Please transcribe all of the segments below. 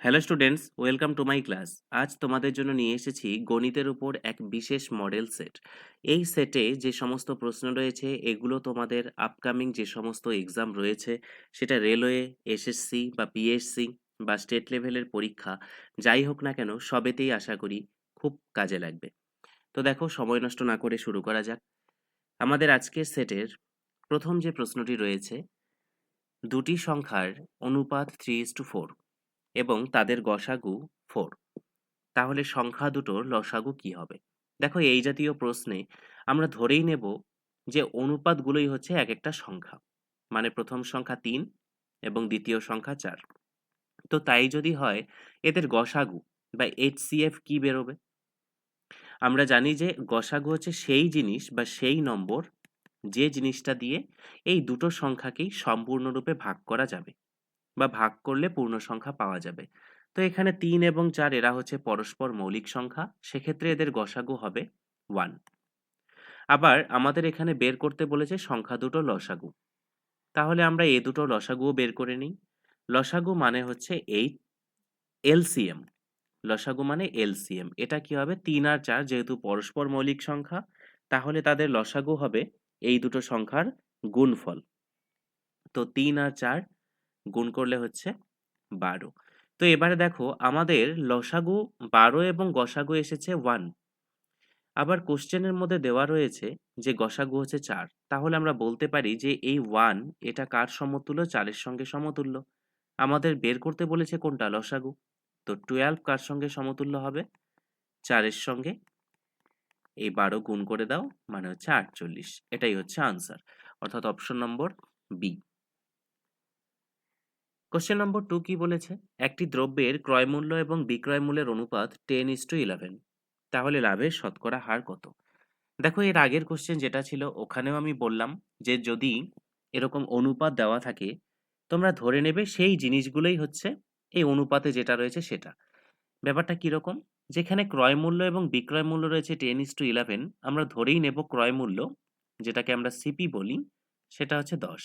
Hello students, welcome to my class. আজ তোমাদের জন্য নিয়ে এসেছি গণিতের উপর এক বিশেষ মডেল সেট। এই সেটে যে সমস্ত প্রশ্ন রয়েছে এগুলো তোমাদের আপকামিং যে সমস্ত এক্সাম রয়েছে, সেটা রেলওয়ে, এসএসসি বা পিএসসি বা স্টেট লেভেলের পরীক্ষা, যাই হোক না কেন সবেতেই আশা করি খুব কাজে লাগবে। তো দেখো, সময় নষ্ট না করে শুরু করা যাক। আমাদের আজকের সেটের প্রথম যে প্রশ্নটি রয়েছে, দুটি সংখ্যার অনুপাত 3:4 এবং তাদের গসাগু 4, তাহলে সংখ্যা দুটোর লসাগু কি হবে? দেখো, এই জাতীয় প্রশ্নে আমরা ধরেই নেব যে অনুপাতগুলোই হচ্ছে এক একটা সংখ্যা। মানে প্রথম সংখ্যা 3 এবং দ্বিতীয় সংখ্যা 4। তো তাই যদি হয়, এদের গসাগু বা এইচসিএফ কি বেরোবে? আমরা জানি যে গসাগু হচ্ছে সেই জিনিস বা সেই নম্বর যে জিনিসটা দিয়ে এই দুটো সংখ্যাকেই সম্পূর্ণরূপে ভাগ করা যাবে বা ভাগ করলে পূর্ণ সংখ্যা পাওয়া যাবে। তো এখানে 3 এবং 4 এরা হচ্ছে পরস্পর মৌলিক সংখ্যা, সেক্ষেত্রে এদের গসাগু হবে 1। আবার আমাদের এখানে বের করতে বলেছে সংখ্যা দুটো লসাগু, তাহলে আমরা এ দুটো লসাগুও বের করে নিই। লসাগু মানে হচ্ছে এই এলসিএম। লসাগু মানে এলসিএম, এটা কি হবে? 3 আর 4 যেহেতু পরস্পর মৌলিক সংখ্যা, তাহলে তাদের লসাগু হবে এই দুটো সংখ্যার গুণফল। তো 3 আর 4 গুণ করলে হচ্ছে 12। তো এবারে দেখো, আমাদের লসাগু 12 এবং গসাগু এসেছে 1। আবার কোশ্চেনের মধ্যে দেওয়া রয়েছে যে গসাগু হচ্ছে 4, তাহলে আমরা বলতে পারি যে এই 1 এটা কার সমতুল্য? 4 এর সঙ্গে সমতুল্য। আমাদের বের করতে বলেছে কোনটা? লসাগু। তো 12 কার সঙ্গে সমতুল্য হবে? 4 এর সঙ্গে। এই 12 গুণ করে দাও, মানে হচ্ছে 48। এটাই হচ্ছে আনসার, অর্থাৎ option number B. Question number 2 কি বলেছে? একটি দ্রব্যের ক্রয় মূল্য এবং বিক্রয় মূল্যের অনুপাত 10:11, তাহলে লাভের শতকরা হার কত? দেখো, এর আগের কোশ্চেন যেটা ছিল ওখানেও আমি বললাম যে যদি এরকম অনুপাত দেওয়া থাকে, তোমরা ধরে নেবে সেই জিনিসগুলোই হচ্ছে এই অনুপাতে যেটা রয়েছে সেটা। ব্যাপারটা কিরকম? যেখানে ক্রয় মূল্য এবং বিক্রয় মূল্য রয়েছে 10:11, আমরা ধরেই নেব ক্রয় মূল্য, যেটাকে আমরা সিপি বলি, সেটা হচ্ছে 10।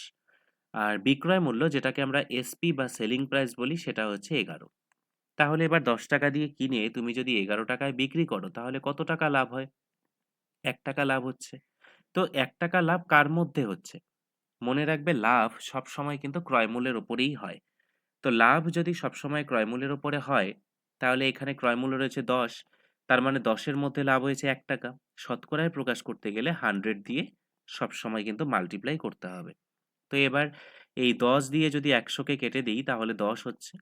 আর বিক্রয় মূল্য, যেটাকে আমরা এসপি বা সেলিং প্রাইস বলি, সেটা হচ্ছে 11। তাহলে এবার 10 টাকা দিয়ে কিনে তুমি যদি 11 টাকায় বিক্রি করো, তাহলে কত টাকা লাভ হয়? 1 টাকা লাভ হচ্ছে। তো 1 টাকা লাভ কার মধ্যে হচ্ছে? মনে রাখবে, লাভ সবসময় কিন্তু ক্রয়মূল্যের উপরেই হয়। তো লাভ যদি সবসময় ক্রয়মূল্যের উপরে হয়, তাহলে এখানে ক্রয়মূল্য রয়েছে 10, তার মানে 10 এর মধ্যে লাভ হয়েছে 1 টাকা। শতকরায় প্রকাশ করতে গেলে 100 দিয়ে সবসময় কিন্তু মাল্টিপ্লাই করতে হবে। তো এবার এই 10 দিয়ে যদি 100 কে কেটে দিই, তাহলে 10 হচ্ছে।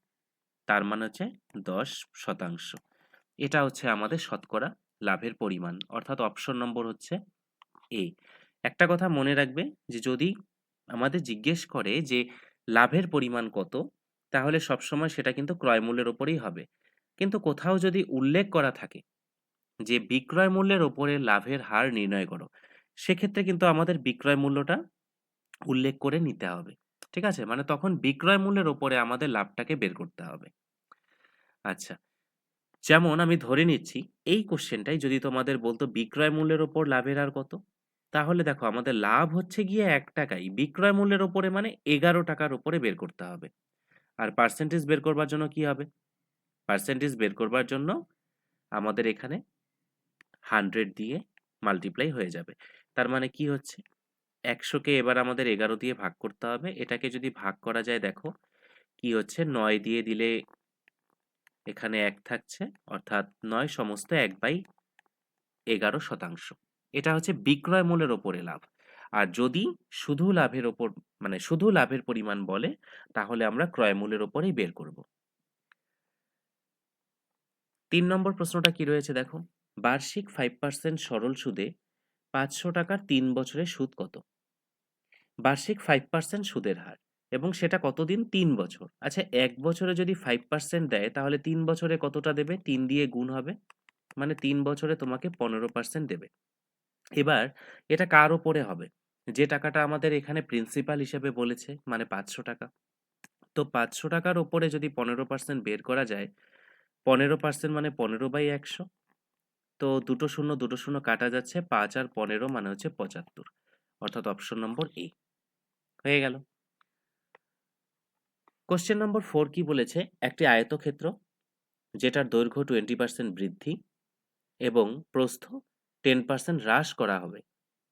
তার মানে হচ্ছে 10%। এটা হচ্ছে আমাদের শতকরা লাভের পরিমাণ, অর্থাৎ অপশন নম্বর হচ্ছে এ। একটা কথা মনে রাখবে, যে যদি আমাদের জিজ্ঞেস করে যে লাভের পরিমাণ কত, তাহলে সবসময় সেটা কিন্তু ক্রয় মূল্যের উপরেই হবে। কিন্তু কোথাও যদি উল্লেখ করা থাকে যে বিক্রয় মূল্যের ওপরে লাভের হার নির্ণয় করো, সেক্ষেত্রে কিন্তু আমাদের বিক্রয় মূল্যটা উল্লেখ করে নিতে হবে। ঠিক আছে? মানে তখন বিক্রয় মূল্যের ওপরে আমাদের লাভটাকে বের করতে হবে। আচ্ছা, যেমন আমি ধরে নিচ্ছি এই কোশ্চেনটাই যদি তোমাদের বলতো বিক্রয় মূল্যের ওপর লাভের হার কত? তাহলে দেখো, আমাদের লাভ হচ্ছে গিয়ে 1 টাকাই, বিক্রয় মূল্যের উপরে মানে 11 টাকার উপরে বের করতে হবে। আর পার্সেন্টেজ বের করবার জন্য কি হবে? পার্সেন্টেজ বের করবার জন্য আমাদের এখানে 100 দিয়ে মাল্টিপ্লাই হয়ে যাবে। তার মানে কি হচ্ছে? 100 কে এবার আমাদের 11 দিয়ে ভাগ করতে হবে। এটাকে যদি ভাগ করা যায়, দেখো কি হচ্ছে? 9 দিয়ে দিলে এখানে 1 থাকছে, অর্থাৎ 9 সমস্ত 1/11%। এটা হচ্ছে বিক্রয় মূল্যের ওপরে লাভ। আর যদি শুধু লাভের ওপর, মানে শুধু লাভের পরিমাণ বলে, তাহলে আমরা ক্রয় মূল্যের ওপরেই বের করব। 3 নম্বর প্রশ্নটা কি রয়েছে দেখো। বার্ষিক 5% সরল সুদে 500 টাকার 3 বছরের সুদ কত? বার্ষিক 5% সুদের হার, এবং সেটা কতদিন? 3 বছর। আচ্ছা, 1 বছরে যদি 5% দেয়, তাহলে 3 বছরে কতটা দেবে? 3 দিয়ে গুণ হবে, মানে 3 বছরে তোমাকে 15% দেবে। এবার এটা কার উপরে হবে? যে টাকাটা আমাদের এখানে প্রিন্সিপাল হিসেবে বলেছে, মানে 500 টাকা। তো 500 টাকার উপরে যদি 15% বের করা যায়, 15% মানে 15/100। তো দুটো শূন্য দুটো শূন্য কাটা যাচ্ছে, 5 আর 15 মানে হচ্ছে 75, অর্থাৎ অপশন নম্বর এ হয়ে গেল। কোশ্চেন নম্বর 4 কি বলেছে? একটি আয়তক্ষেত্র যেটার দৈর্ঘ্য 20% বৃদ্ধি এবং প্রস্থ 10% হ্রাস করা হবে,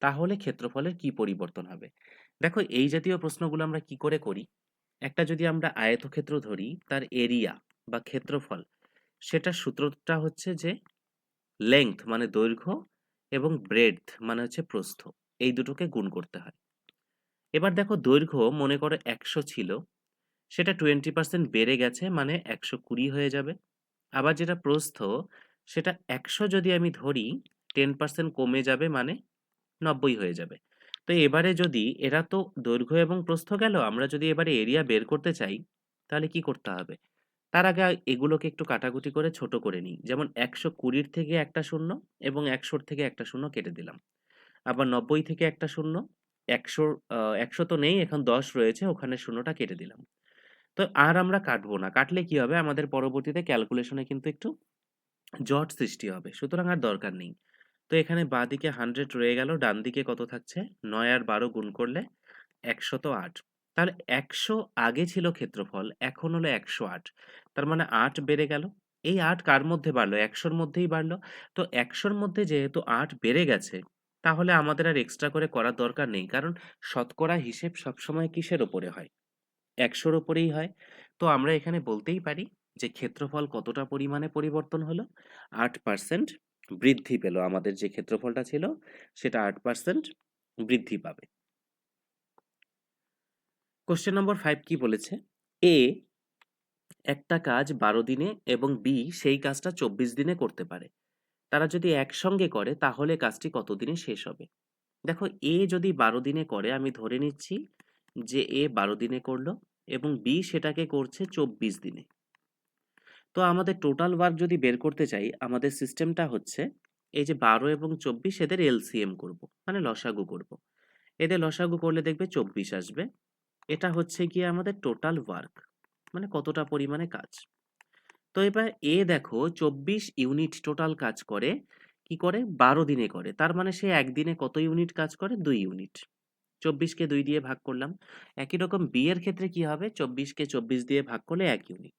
তাহলে ক্ষেত্রফলের কি পরিবর্তন হবে? দেখো এই জাতীয় প্রশ্নগুলো আমরা কি করে করি? একটা যদি আমরা আয়তক্ষেত্র ধরি, তার এরিয়া বা ক্ষেত্রফল, সেটার সূত্রটা হচ্ছে যে লেংথ মানে দৈর্ঘ্য এবং ব্রেডথ মানে হচ্ছে প্রস্থ, এই দুটোকে গুণ করতে হয়। এবার দেখো দৈর্ঘ্য মনে করো 100 ছিল, সেটা 20% বেড়ে গেছে মানে 120 হয়ে যাবে। আবার যেটা প্রস্থ, সেটা 100 যদি আমি ধরি, 10% কমে যাবে মানে 90 হয়ে যাবে। তো এবারে যদি এরা তো দৈর্ঘ্য এবং প্রস্থ গেল, আমরা যদি এবারে এরিয়া বের করতে চাই, তাহলে কি করতে হবে? তার আগে এগুলোকে একটু কাটাকুটি করে ছোট করে নিই। যেমন 120 থেকে একটা শূন্য এবং 100 থেকে একটা শূন্য কেটে দিলাম। আবার 90 থেকে একটা শূন্য, 100 100 তো নেই, এখন 10 রয়েছে, ওখানে শূন্যটা কেটে দিলাম। তো আর আমরা কাটবো না। কাটলে কি হবে? আমাদের পরবর্তীতে ক্যালকুলেশনে কিন্তু একটু জট সৃষ্টি হবে। সুতরাং আর দরকার নেই। তো এখানে বাঁদিকে 100 রয়ে গেল, ডান দিকে কত থাকছে? ৯ আর ১২ গুণ করলে ১০৮। তাহলে ১০০ আগে ছিল ক্ষেত্রফল, এখন হলো ১০৮। তার মানে ৮ বেড়ে গেল। এই ৮ কার মধ্যে বাড়লো? ১০০ র মধ্যেই বাড়লো। তো ১০০ র মধ্যে যেহেতু ৮ বেড়ে গেছে, তাহলে আমাদের আর এক্সট্রা করে করার দরকার নেই। কারণ শতকরা হিসেব সবসময় কিসের উপরে হয়? ১০০ র উপরেই হয়। তো আমরা এখানে বলতেই পারি যে ক্ষেত্রফল কতটা পরিমাণে পরিবর্তন হলো? ৮% বৃদ্ধি পেল। আমাদের যে ক্ষেত্রফলটা ছিল সেটা ৮% বৃদ্ধি পাবে। কোশ্চেন নম্বর 5 কি বলেছে? A একটা কাজ ১২ দিনে এবং B সেই কাজটা ২৪ দিনে করতে পারে। তারা যদি একসঙ্গে করে তাহলে কাজটি কত দিনে শেষ হবে? দেখো A যদি ১২ দিনে করে, আমি ধরে নিচ্ছি যে A ১২ দিনে করলো এবং B সেটাকে করছে ২৪ দিনে। তো আমাদের টোটাল ওয়ার্ক যদি বের করতে চাই, আমাদের সিস্টেমটা হচ্ছে এই যে ১২ এবং ২৪ এদের এলসিএম করব, মানে লসাগু করব। এদের লসাগু করলে দেখবে ২৪ আসবে। এটা হচ্ছে গিয়ে আমাদের টোটাল ওয়ার্ক, মানে কতটা পরিমাণে কাজ। তো এবার এ দেখো ২৪ ইউনিট টোটাল কাজ করে, কি করে? ১২ দিনে করে। তার মানে সে একদিনে কত ইউনিট কাজ করে? ২ ইউনিট। ২৪ কে ২ দিয়ে ভাগ করলাম। একই রকম বি এর ক্ষেত্রে কি হবে? ২৪ কে ২৪ দিয়ে ভাগ করলে ১ ইউনিট।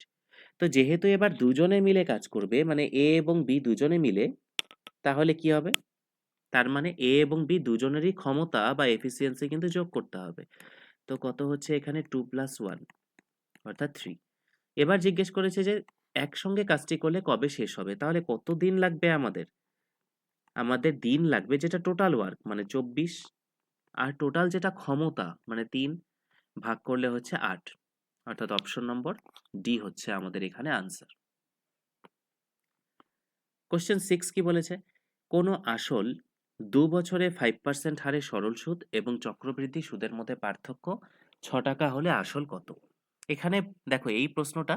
তো যেহেতু এবার দুজনে মিলে কাজ করবে, মানে এ এবং বি দুজনে মিলে, তাহলে কি হবে? তার মানে এ এবং বি দুজনেরই ক্ষমতা বা এফিসিয়েন্সি কিন্তু যোগ করতে হবে। তো কত হচ্ছে এখানে? 2 + 1 অর্থাৎ 3। এবার জিজ্ঞেস করেছে যে একসঙ্গে কাজটি করলে কবে শেষ হবে? তাহলে কত দিন লাগবে আমাদের? আমাদের দিন লাগবে যেটা টোটাল ওয়ার্ক মানে ২৪, আর টোটাল যেটা ক্ষমতা মানে ৩ ভাগ করলে হচ্ছে ৮। অর্থাৎ অপশন নম্বর ডি হচ্ছে আমাদের এখানে আনসার। কোশ্চেন 6 কি বলেছে? কোনো আসল ২ বছরে 5% হারে সরল সুদ এবং চক্রবৃদ্ধি সুদের মধ্যে পার্থক্য ৬ টাকা হলে আসল কত? এখানে দেখো এই প্রশ্নটা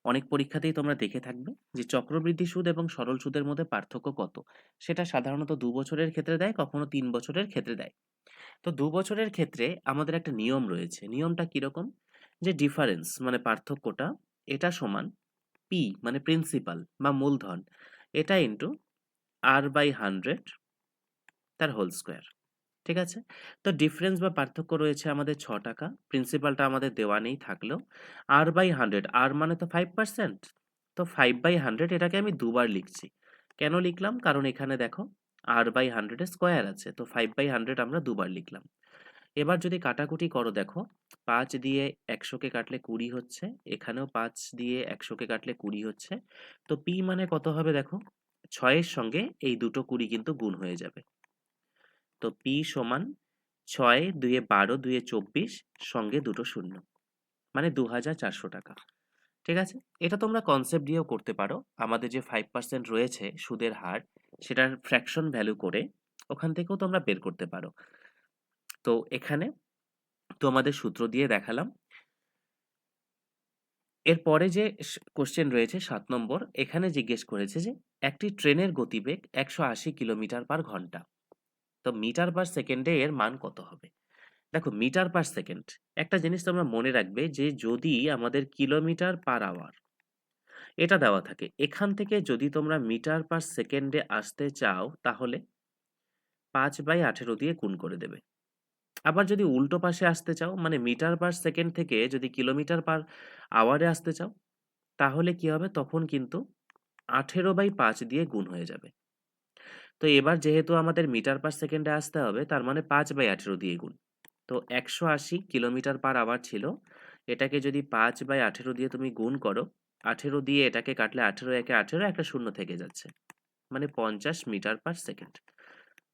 অনেক পরীক্ষাতেই তোমরা দেখে থাকবে যে চক্রবৃদ্ধি সুদ এবং সরল সুদের মধ্যে পার্থক্য কত? সেটা সাধারণত ২ বছরের ক্ষেত্রে দেয়, কখনো ৩ বছরের ক্ষেত্রে দেয়। তো ২ বছরের ক্ষেত্রে আমাদের একটা নিয়ম রয়েছে। নিয়মটা কিরকম? যে ডিফারেন্স মানে পার্থক্যটা, এটা সমান পি মানে প্রিন্সিপাল বা মূলধন, এটা ইন্টু r/100 তার হোল স্কয়ার। ঠিক আছে? তো ডিফারেন্স বা পার্থক্য রয়েছে আমাদের ৬ টাকা। প্রিন্সিপালটা আমাদের দেওয়া নেই থাকলেও। r/100, r মানে তো 5%। তো 5/100 এটাকে আমি দুবার লিখছি। কেন লিখলাম? কারণ এখানে দেখো r/100 এর স্কয়ার আছে। তো 5/100 আমরা দুবার লিখলাম। এবার যদি কাটাকুটি করো দেখো, ৫ দিয়ে ১০০ কে কাটলে ২০ হচ্ছে। এখানেও ৫ দিয়ে ১০০ কে কাটলে ২০ হচ্ছে। তো পি মানে কত হবে দেখো? ৬ এর সঙ্গে এই দুটো ২০ কিন্তু গুণ হয়ে যাবে। তো পি সমান ৬, ২ এ ১২, ২ এ ২৪, সঙ্গে দুটো শূন্য। মানে ২,৪০০ টাকা। ঠিক আছে? এটা তোমরা কনসেপ্ট দিয়েও করতে পারো। আমাদের যে 5% রয়েছে সুদের হার, সেটার ফ্র্যাকশন ভ্যালু করে ওখান থেকেও তোমরা বের করতে পারো। তো এখানে তোমাদের সূত্র দিয়ে দেখালাম। এরপরে যে কোশ্চেন রয়েছে ৭ নম্বর, এখানে জিজ্ঞেস করেছে যে একটি ট্রেনের গতিবেগ ১৮০ কিলোমিটার/ঘন্টা। তো মিটার পার সেকেন্ডে এর মান কত হবে? দেখো মিটার পার সেকেন্ড, একটা জিনিস তোমরা মনে রাখবে যে যদি আমাদের কিলোমিটার পার আওয়ার এটা দেওয়া থাকে, এখান থেকে যদি তোমরা মিটার পার সেকেন্ডে আসতে চাও, তাহলে ৫/১৮ দিয়ে গুণ করে দেবে। আবার যদি উল্টো পাশে আসতে চাও মানে মিটার পার সেকেন্ড থেকে যদি কিলোমিটার পার আওয়ারে আসতে চাও, তাহলে কি হবে? তখন কিন্তু 18/5 দিয়ে গুণ হয়ে যাবে। তো এবার যেহেতু আমাদের মিটার পার সেকেন্ডে আসতে হবে, তার মানে 5/18 দিয়ে গুণ। তো ১৮০ কিলোমিটার পার আওয়ার ছিল। এটাকে যদি 5/18 দিয়ে তুমি গুণ করো, 18 দিয়ে এটাকে কাটলে 18 একে 18, একটা শূন্য থেকে যাচ্ছে। মানে 50 মিটার পার সেকেন্ড।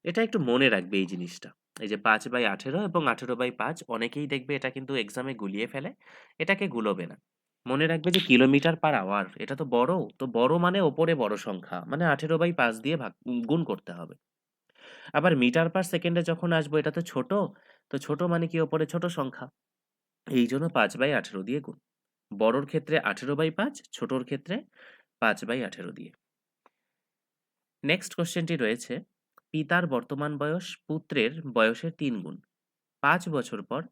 এটা একটু মনে রাখবে এই জিনিসটা। এই যে 5/18 এবং 18/5 অনেকেই দেখবে এটা কিন্তু এক্সামে গুলিয়ে ফেলে। এটাকে গুলোবে না। মনে রাখবে যে কিলোমিটার পার আওয়ার এটা তো বড়। তো বড় মানে ওপরে বড় সংখ্যা। মানে 18/5 দিয়ে গুণ করতে হবে। আবার মিটার পার সেকেন্ডে যখন আসবো এটা তো ছোট। তো ছোট মানে কি ওপরে ছোট সংখ্যা। এইজন্য 5/18 দিয়ে গুণ। বড়র ক্ষেত্রে 18/5, ছোটর ক্ষেত্রে 5/18 দিয়ে। নেক্সট কোয়েশ্চেনটি রয়েছে, পিতার বর্তমান বয়স পুত্রের বয়সের ৩ গুণ। ৫ বছর পর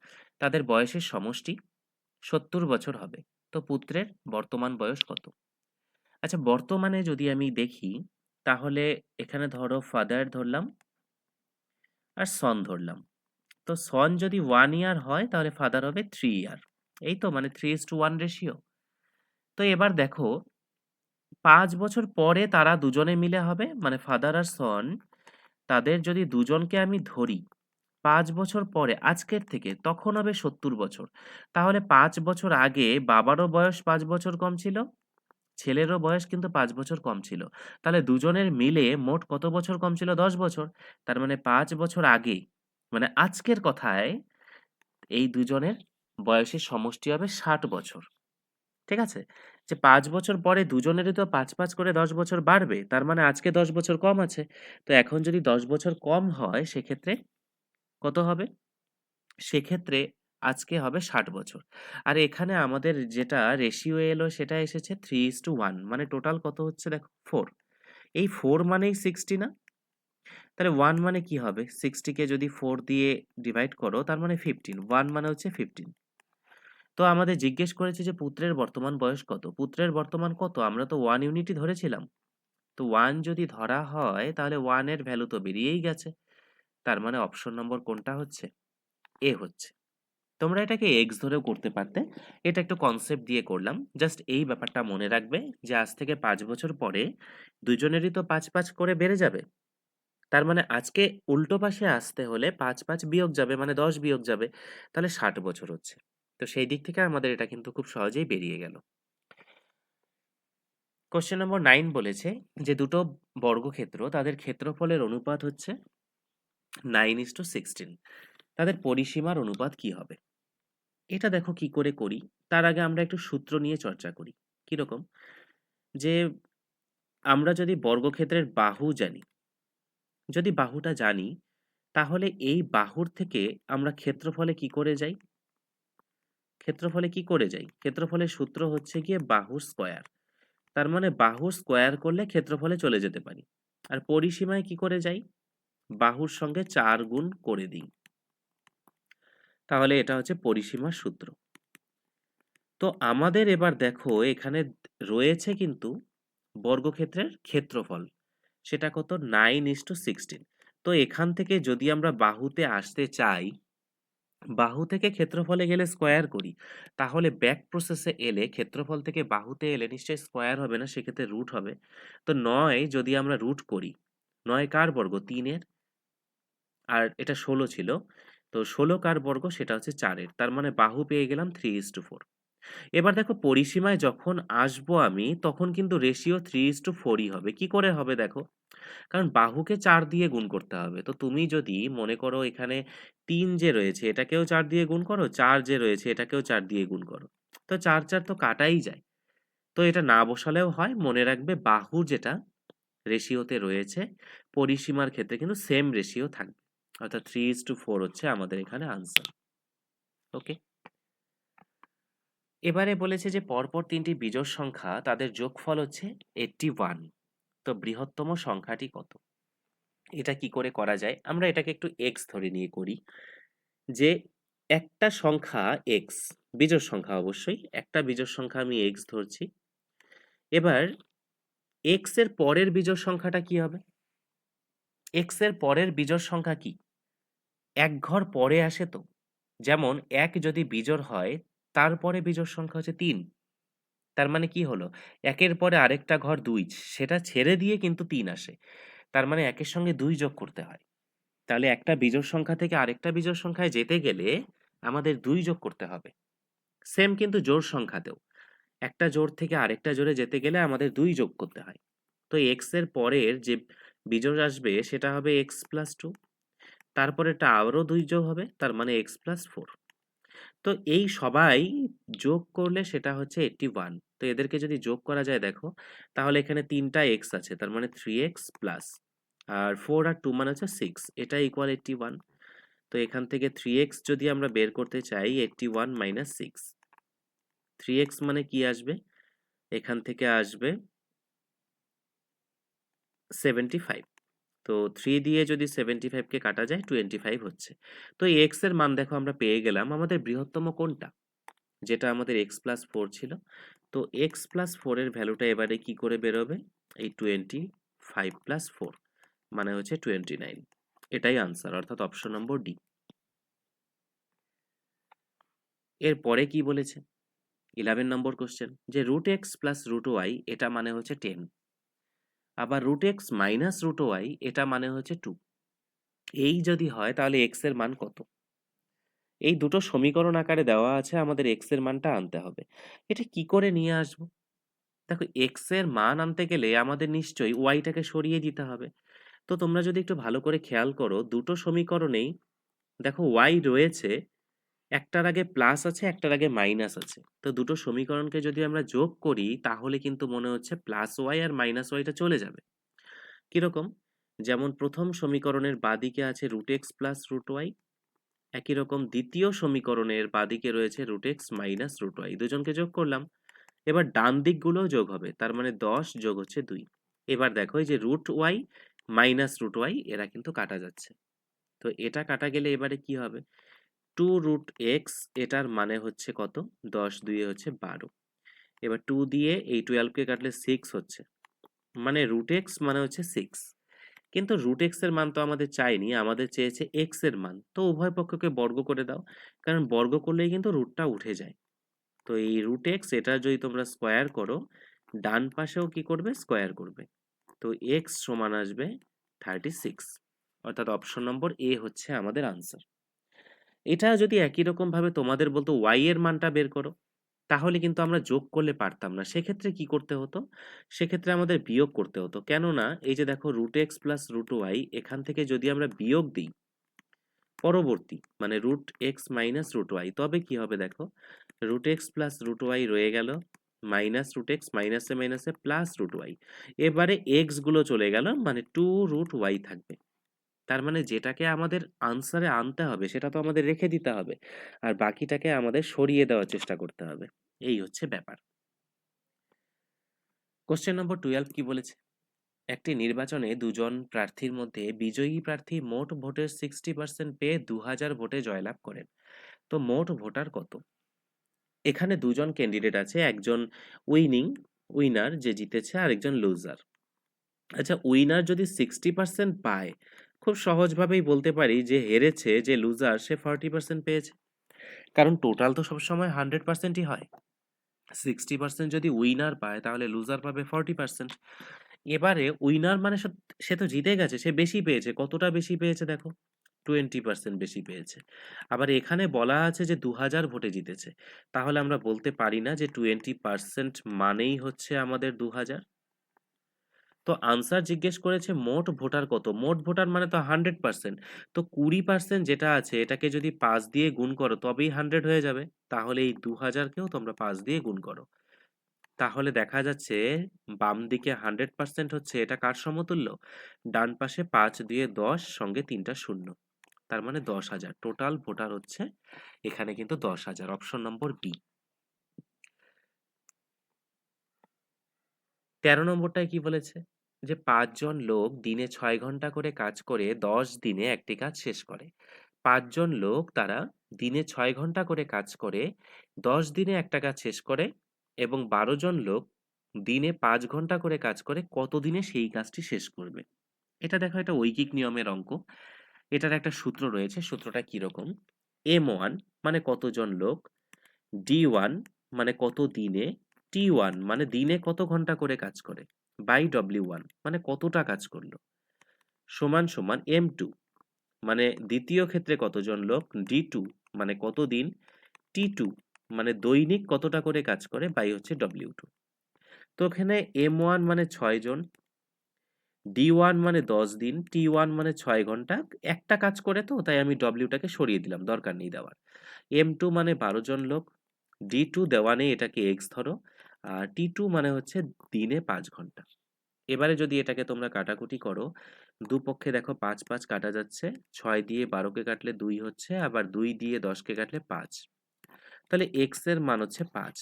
তাদের বয়সের সমষ্টি ৭০ বছর হবে। তো পুত্রের বর্তমান বয়স কত? আচ্ছা, বর্তমানে যদি আমি দেখি, তাহলে এখানে ধরো ফাদার ধরলাম আর সন ধরলাম। তো সন যদি 1 ইয়ার হয় তাহলে ফাদার হবে 3 ইয়ার। এই তো মানে 3:1 রেশিও। তো এবার দেখো ৫ বছর পরে তারা দুজনে মিলে হবে মানে ফাদার আর সন, তাদের যদি দুজনকে আমি ধরি ৫ বছর পরে আজকের থেকে, তখন হবে ৭০ বছর। তাহলে ৫ বছর আগে বাবারও বয়স ৫ বছর কম ছিল, ছেলেরও বয়স কিন্তু ৫ বছর কম ছিল। তাহলে দুজনের মিলে মোট কত বছর কম ছিল? ১০ বছর। তার মানে ৫ বছর আগে, মানে আজকের কথায় এই দুজনের বয়সের সমষ্টি হবে ৬০ বছর। ঠিক আছে? যে ৫ বছর পরে দুজনেরই তো ৫ করে ১০ বছর বাড়বে। তার মানে আজকে ১০ বছর কম আছে। তো এখন যদি ১০ বছর কম হয় সেক্ষেত্রে কত হবে? সেক্ষেত্রে আজকে হবে ৬০ বছর। আর এখানে আমাদের যেটা রেশিও এলো সেটা এসেছে 3:1, মানে টোটাল কত হচ্ছে দেখো 4। এই 4 মানেই 60 না? তাহলে 1 মানে কি হবে? 60 কে যদি 4 দিয়ে ডিভাইড করো তার মানে 15। 1 মানে হচ্ছে 15। তো আমাদের জিজ্ঞেস করেছে যে পুত্রের বর্তমান বয়স কত? পুত্রের বর্তমান কত? আমরা তো 1 ইউনিটই ধরেছিলাম। তো 1 যদি ধরা হয় তাহলে 1 এর ভ্যালু তো বেরিয়েই গেছে। তার মানে অপশন নম্বর কোনটা হচ্ছে? এ হচ্ছে। তোমরা এটাকে এক্স ধরেও করতে পারতে। এটা একটু কনসেপ্ট দিয়ে করলাম। জাস্ট এই ব্যাপারটা মনে রাখবে যে আজ থেকে ৫ বছর পরে দুজনেরই তো ৫ করে বেড়ে যাবে। তার মানে আজকে উল্টো পাশে আসতে হলে ৫ বিয়োগ যাবে মানে ১০ বিয়োগ যাবে। তাহলে ৬০ বছর হচ্ছে। তো সেই দিক থেকে আমাদের এটা কিন্তু খুব সহজেই বেরিয়ে গেল। কোয়েশ্চেন নম্বর 9 বলেছে যে দুটো বর্গক্ষেত্র তাদের ক্ষেত্রফলের অনুপাত হচ্ছে 9:16। তাদের পরিসীমার অনুপাত কি হবে? এটা দেখো কি করে করি। তার আগে আমরা একটু সূত্র নিয়ে চর্চা করি। কিরকম? যে আমরা যদি বর্গক্ষেত্রের বাহু জানি, যদি বাহুটা জানি, তাহলে এই বাহুর থেকে আমরা ক্ষেত্রফলে কি করে যাই? ক্ষেত্রফলে কি করে যাই? ক্ষেত্রফলের সূত্র হচ্ছে গিয়ে বাহুর স্কয়ার। তার মানে বাহুর স্কয়ার করলে ক্ষেত্রফলে চলে যেতে পারি। আর পরিসীমায় কি করে যাই? বাহুর সঙ্গে ৪ গুণ করে দিই। তাহলে এটা হচ্ছে পরিসীমার সূত্র। তো আমাদের এবার দেখো এখানে রয়েছে কিন্তু বর্গক্ষেত্রের ক্ষেত্রফল। সেটা কত? 9:16। তো এখান থেকে যদি আমরা বাহুতে আসতে চাই, বাহু থেকে ক্ষেত্রফলে গেলে স্কয়ার করি। তাহলে ব্যাক প্রসেসে এলে ক্ষেত্রফল থেকে বাহুতে এলে নিশ্চয়ই স্কয়ার হবে না, সেক্ষেত্রে রুট হবে। তো ৯ যদি আমরা রুট করি, ৯ কার বর্গ? ৩ এর। আর এটা ১৬ ছিল। তো ১৬ কার বর্গ? সেটা হচ্ছে ৪ এর। তার মানে বাহু পেয়ে গেলাম 3:4। এবার দেখো পরিসীমায় যখন আসবো আমি তখন কিন্তু রেশিও 3:4ই হবে। কি করে হবে দেখো? কারণ বাহুকে ৪ দিয়ে গুণ করতে হবে। তো তুমি যদি মনে করো এখানে ৩ যে রয়েছে এটাকেও ৪ দিয়ে গুণ করো, ৪ যে রয়েছে এটাকেও ৪ দিয়ে গুণ করো। তো ৪ তো কাটাই যায়। তো এটা না বসালেও হয়। মনে রাখবে বাহু যেটা রেশিওতে রয়েছে পরিসীমার ক্ষেত্রে কিন্তু সেম রেশিও থাকবে। অর্থাৎ 3:4 হচ্ছে আমাদের এখানে আনসার। ওকে? এবারে বলেছে যে পরপর ৩ টি বিজোড় সংখ্যা তাদের যোগফল হচ্ছে 81। তো বৃহত্তম সংখ্যাটি কত? এটা কি করে করা যায়? আমরা এটাকে একটু x ধরে নিয়ে করি। যে একটা সংখ্যা x, বিজোড় সংখ্যা অবশ্যই। একটা বিজোড় সংখ্যা আমি x ধরছি। এবার x এর পরের বিজোড় সংখ্যাটা কি হবে? x এর পরের বিজোড় সংখ্যা কি? এক ঘর পরে আসে তো। যেমন ১ যদি বিজোড় হয়, তারপরে বিজোড় সংখ্যা হচ্ছে ৩। তার মানে কি হলো? ১ এর পরে আরেকটা ঘর ২ সেটা ছেড়ে দিয়ে কিন্তু ৩ আসে। তার মানে ১ এর সঙ্গে ২ যোগ করতে হয়। তাহলে একটা বিজোড় সংখ্যা থেকে আরেকটা বিজোড় সংখ্যায় যেতে গেলে আমাদের ২ যোগ করতে হবে। সেম কিন্তু জোড় সংখ্যাতেও। একটা জোড় থেকে আরেকটা জোড়ে যেতে গেলে আমাদের ২ যোগ করতে হয়। তো x এর পরের যে বিজোড় আসবে সেটা হবে x + 2, তারপরেরটা আবারও ২ যোগ হবে, তার মানে x + 4। তো এই সবাই যোগ করলে সেটা হচ্ছে 81। তো এদেরকে যদি যোগ করা যায় দেখো, তাহলে এখানে ৩ টা x আছে, তার মানে 3x প্লাস আর 4 আর 2 মানে হচ্ছে 6, এটা ইকুয়াল 81। তো এখান থেকে 3x যদি আমরা বের করতে চাই, 81 মাইনাস 6, 3x মানে কি আসবে? এখান থেকে আসবে 75। তো 3 দিয়ে যদি 75 কে কাটা যায় 25 হচ্ছে। তো এই x এর মান দেখো আমরা পেয়ে গেলাম। আমাদের বৃহত্তম কোনটা? যেটা আমাদের x প্লাস 4 ছিল। তো x প্লাস 4 এর ভ্যালুটা এবারে কি করে বেরোবে? এই 25 প্লাস 4 মানে হচ্ছে 29। এটাই আনসার, অর্থাৎ অপশন নম্বর ডি। এর পরে কি বলেছে? 11 নম্বর কোশ্চেন, যে root X plus root Y এটা মানে হচ্ছে 10, আবার root X minus root Y এটা মানে হচ্ছে 2। এই যদি হয় তাহলে x এর মান কত? এই দুটো সমীকরণ আকারে দেওয়া আছে, আমাদের x এর মানটা আনতে হবে। এটা কি করে নিয়ে আসবো? দেখো, x এর মান আনতে গেলে আমাদের নিশ্চয়ই y টাকে সরিয়ে দিতে হবে। তো তোমরা যদি একটু ভালো করে খেয়াল করো, দুটো সমীকরণেই দেখো y রয়েছে, একটার আগে প্লাস আছে, একটার আগে মাইনাস আছে। তো দুটো সমীকরণকে যদি আমরা যোগ করি তাহলে কিন্তু মনে হচ্ছে প্লাস ওয়াই আর মাইনাস ওয়াইটা চলে যাবে। কিরকম? যেমন প্রথম সমীকরণের বাঁদিকে আছে root X plus root Y, একই রকম দ্বিতীয় সমীকরণের বাঁদিকে রয়েছে root X minus root Y, দুজনকে যোগ করলাম। এবার ডান দিকগুলোও যোগ হবে, তার মানে 10 যোগ হচ্ছে 2। এবার দেখো, এই যে root Y minus root Y এরা কিন্তু কাটা যাচ্ছে। তো এটা কাটা গেলে এবারে কি হবে? 2 রুট এক্স, এটার মানে হচ্ছে কত? 10 দুইয়ে হচ্ছে 12। এবার 2 দিয়ে এই 12 কে কাটলে 6 হচ্ছে, মানে রুট এক্স মানে হচ্ছে 6। কিন্তু রুট এক্স এর মান তো আমাদের চাইনি, আমাদের চেয়েছে এক্স এর মান। তো উভয় পক্ষকে বর্গ করে দাও, কারণ বর্গ করলেই কিন্তু রুটটা উঠে যায়। তো এই রুট এক্স এটা যদি তোমরা স্কোয়ার করো, ডান পাশেও কি করবে? স্কোয়ার করবে। তো এক্স সমান আসবে 36, অর্থাৎ অপশন নম্বর এ হচ্ছে আমাদের আনসার। এটা যদি একই রকম ভাবে তোমাদের বলতো ওয়াই এর মানটা বের করো, তাহলে কিন্তু আমরা যোগ করলে পারতাম না। সেক্ষেত্রে কি করতে হতো? সেক্ষেত্রে আমাদের বিয়োগ করতে হতো। কেননা এই যে দেখো root X plus root Y, এখান থেকে যদি আমরা বিয়োগ দিই পরবর্তী, মানে root X minus root Y, তবে কি হবে দেখো, root X plus root Y রয়ে গেল, মাইনাস রুট এক্স, মাইনাসে মাইনাসে প্লাস রুট ওয়াই। এবারে এক্স গুলো চলে গেল, মানে 2 রুট ওয়াই থাকবে। তার মানে যেটাকে আমাদের আনসারে আনতে হবে সেটা তো আমাদের রেখে দিতে হবে, আর বাকিটাকে আমাদের সরিয়ে দেওয়ার চেষ্টা করতে হবে। এই হচ্ছে ব্যাপার। কোশ্চেন নম্বর 12 কি বলেছে? একটি নির্বাচনে দুজন প্রার্থীর মধ্যে বিজয়ী প্রার্থী মোট ভোটের 60% পেয়ে 2000 ভোটে জয়লাভ করেন। তো মোট ভোটার কত? এখানে দুজন ক্যান্ডিডেট আছে, একজন উইনার যে জিতেছে, আর একজন লুজার। আচ্ছা, উইনার যদি 60% পায়, খুব সহজভাবেই বলতে পারি যে হেরেছে যে লুজার সে 40% পেয়েছে। কারণ টোটাল তো সবসময় 100%ই হয়। 60% যদি উইনার পায় তাহলে লুজার পাবে 40%। এবারে উইনার মানে সে তো জিতে গেছে, সে বেশি পেয়েছে। কতটা বেশি পেয়েছে দেখো, 20% বেশি পেয়েছে। আবার এখানে বলা আছে যে 2000 ভোটে জিতেছে, তাহলে আমরা বলতে পারি না যে 20% মানেই হচ্ছে আমাদের 2000। তো আনসার জিজ্ঞেস করেছে মোট ভোটার কত? মোট ভোটার মানে তো 100%। তো 20% যেটা আছে এটাকে যদি 5 দিয়ে গুণ করো তবেই 100 হয়ে যাবে। তাহলে এই 2000 কেও তোমরা 5 দিয়ে গুণ করো। তাহলে দেখা যাচ্ছে বাম দিকে 100% হচ্ছে, এটা কার সমতুল্য? ডান পাশে 5 দিয়ে 10 সঙ্গে 3টা শূন্য, তার মানে 10,000। টোটাল ভোটার হচ্ছে এখানে কিন্তু 10,000, অপশন নম্বর বি। 13 নম্বরটায় কি বলেছে? যে 5 জন লোক দিনে 6 ঘন্টা করে কাজ করে 10 দিনে একটি কাজ শেষ করে। 5 জন লোক তারা দিনে 6 ঘন্টা করে কাজ করে 10 দিনে একটা কাজ শেষ করে, এবং 12 জন লোক দিনে 5 ঘন্টা করে কাজ করে কত দিনে সেই কাজটি শেষ করবে? এটা দেখো, এটা ঐকিক নিয়মের অঙ্ক। এটার একটা সূত্র রয়েছে। সূত্রটা কিরকম? M1 মানে কতজন লোক, D1 মানে কত দিনে, T1 মানে দিনে কত ঘন্টা করে কাজ করে, বাই W1 মানে কতটা কাজ করলো, সমান সমান M2 মানে দ্বিতীয় ক্ষেত্রে কতজন লোক, D2 মানে কত দিন, T2 মানে দৈনিক কতটা করে কাজ করে, বাই হচ্ছে W2। তো এখানে M1 মানে 6 জন, D1 মানে 10 দিন, T1 মানে 6 ঘন্টা। একটা কাজ করে তো, তাই আমি W-টাকে সরিয়ে দিলাম, দরকার নেই দেওয়ার। M2 মানে 12 জন লোক, D2 দেওয়া নেই, এটাকে X ধরো। আর T2 মানে হচ্ছে দিনে 5 ঘন্টা। এবারে যদি এটাকে তোমরা কাটাকুটি করো, দুপক্ষে দেখো 5 5 কাটা যাচ্ছে, 6 দিয়ে 12কে কাটলে 2 হচ্ছে, আবার 2 দিয়ে 10কে কাটলে 5। তাহলে X এর মান হচ্ছে 5।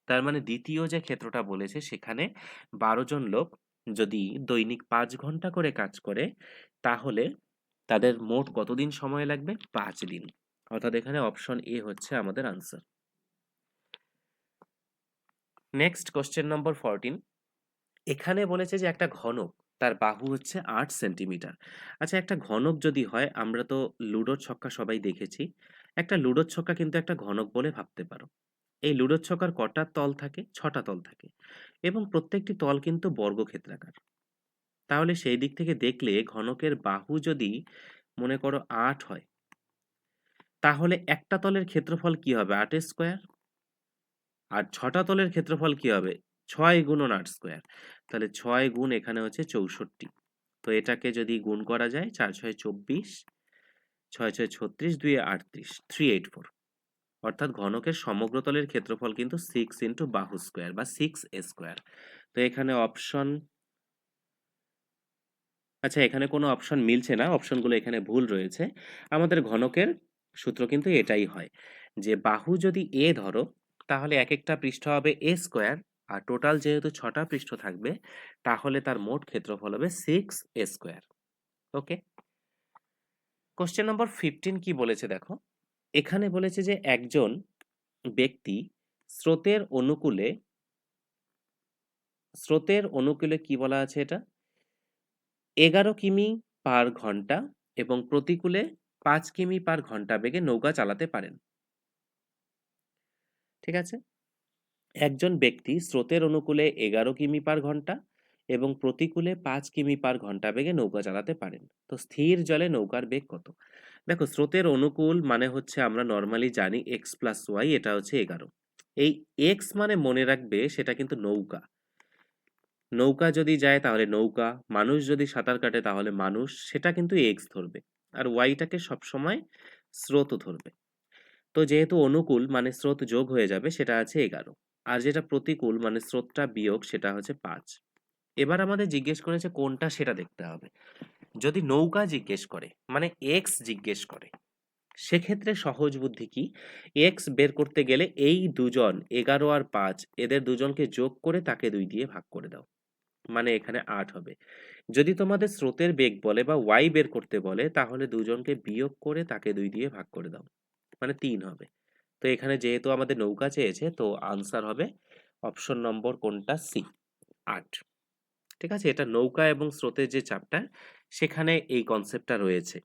তার মানে দ্বিতীয় যে ক্ষেত্রটা বলেছে সেখানে 12 জন লোক যদি দৈনিক 5 ঘন্টা করে কাজ করে, তাহলে তাদের মোট কতদিন সময় লাগবে? 5 দিন। অর্থাৎ এখানে অপশন এ হচ্ছে আমাদের আনসার। Next question number 14। এখানে বলেছে যে একটা ঘনক, তার বাহু হচ্ছে 8 সেন্টিমিটার। আচ্ছা, একটা ঘনক যদি হয়, আমরা তো লুডোর ছক্কা সবাই দেখেছি। একটা লুডোর ছক্কা কিন্তু একটা ঘনক বলে ভাবতে পারো। এই লুডোর ছক্কার কটা তল থাকে? 6টা তল থাকে, এবং প্রত্যেকটি তল কিন্তু বর্গক্ষেত্রাকার। তাহলে সেই দিক থেকে দেখলে ঘনকের বাহু যদি মনে করো 8 হয়, তাহলে একটা তলের ক্ষেত্রফল কি হবে? 8 স্কোয়ার। আর 6টা তলের ক্ষেত্রফল কি হবে? 6 গুণন 8 স্কোয়ার। তাহলে 6 গুণ এখানে হচ্ছে 64। তো এটাকে যদি গুণ করা যায়, 4 6 24, 6 6 36, 2 38, 384। অর্থাৎ ঘনকের সমগ্র তলের ক্ষেত্রফল কিন্তু 6 ইন্টু বাহু স্কোয়ার বা 6 স্কোয়ার। তো এখানে অপশন, আচ্ছা এখানে কোনো অপশন মিলছে না, অপশনগুলো এখানে ভুল রয়েছে। আমাদের ঘনকের সূত্র কিন্তু এটাই হয় যে বাহু যদি এ ধরো, তাহলে এক একটা পৃষ্ঠ হবে এ স্কোয়ার। আর টোটাল যেহেতু 6টা পৃষ্ঠ থাকবে, তাহলে তার মোট ক্ষেত্রফল হবে 6 এ স্কোয়ার। ওকে। কোশ্চেন নম্বর 15 কি বলেছে দেখো। এখানে বলেছে যে একজন ব্যক্তি স্রোতের অনুকূলে, স্রোতের অনুকূলে কি বলা আছে এটা, 11 কিমি পার ঘন্টা এবং প্রতিকূলে 5 কিমি পার ঘন্টা বেগে নৌকা চালাতে পারেন। ঠিক আছে? একজন ব্যক্তি স্রোতের অনুকূলে 11 কিমি পার ঘন্টা এবং প্রতিকূলে 5 কিমি পার ঘন্টা বেগে নৌকা চালাতে পারেন। তো স্থির জলে নৌকার বেগ কত? দেখো, স্রোতের অনুকূল মানে হচ্ছে আমরা নর্মালি জানি x প্লাস ওয়াই, এটা হচ্ছে 11। এই x মানে মনে রাখবে সেটা কিন্তু নৌকা। নৌকা যদি যায় তাহলে নৌকা, মানুষ যদি সাঁতার কাটে তাহলে মানুষ, সেটা কিন্তু এক্স ধরবে। আর ওয়াইটাকে সবসময় স্রোত ধরবে। তো যেহেতু অনুকূল মানে স্রোত যোগ হয়ে যাবে, সেটা আছে 11। আর যেটা প্রতিকূল মানে স্রোতটা বিয়োগ, সেটা হচ্ছে 5। এবার আমাদের জিজ্ঞেস করেছে কোনটা, সেটা দেখতে হবে। যদি নৌকা জিজ্ঞেস করে মানে এক্স জিজ্ঞেস করে, সেক্ষেত্রে সহজ বুদ্ধি কি, এক্স বের করতে গেলে এই দুজন 11 আর 5 এদের দুজনকে যোগ করে তাকে 2 দিয়ে ভাগ করে দাও, মানে এখানে 8 হবে। যদি তোমাদের স্রোতের বেগ বলে বা ওয়াই বের করতে বলে, তাহলে দুজনকে বিয়োগ করে তাকে 2 দিয়ে ভাগ করে দাও, মানে 3 হবে। তো এখানে যেহেতু আমাদের নৌকা চেয়েছে, তো আনসার হবে অপশন নম্বর কোনটা, সি, 8। ঠিক আছে? এটা নৌকা এবং স্রোতের যে চ্যাপ্টার, সেখানে এই কনসেপ্টটা রয়েছে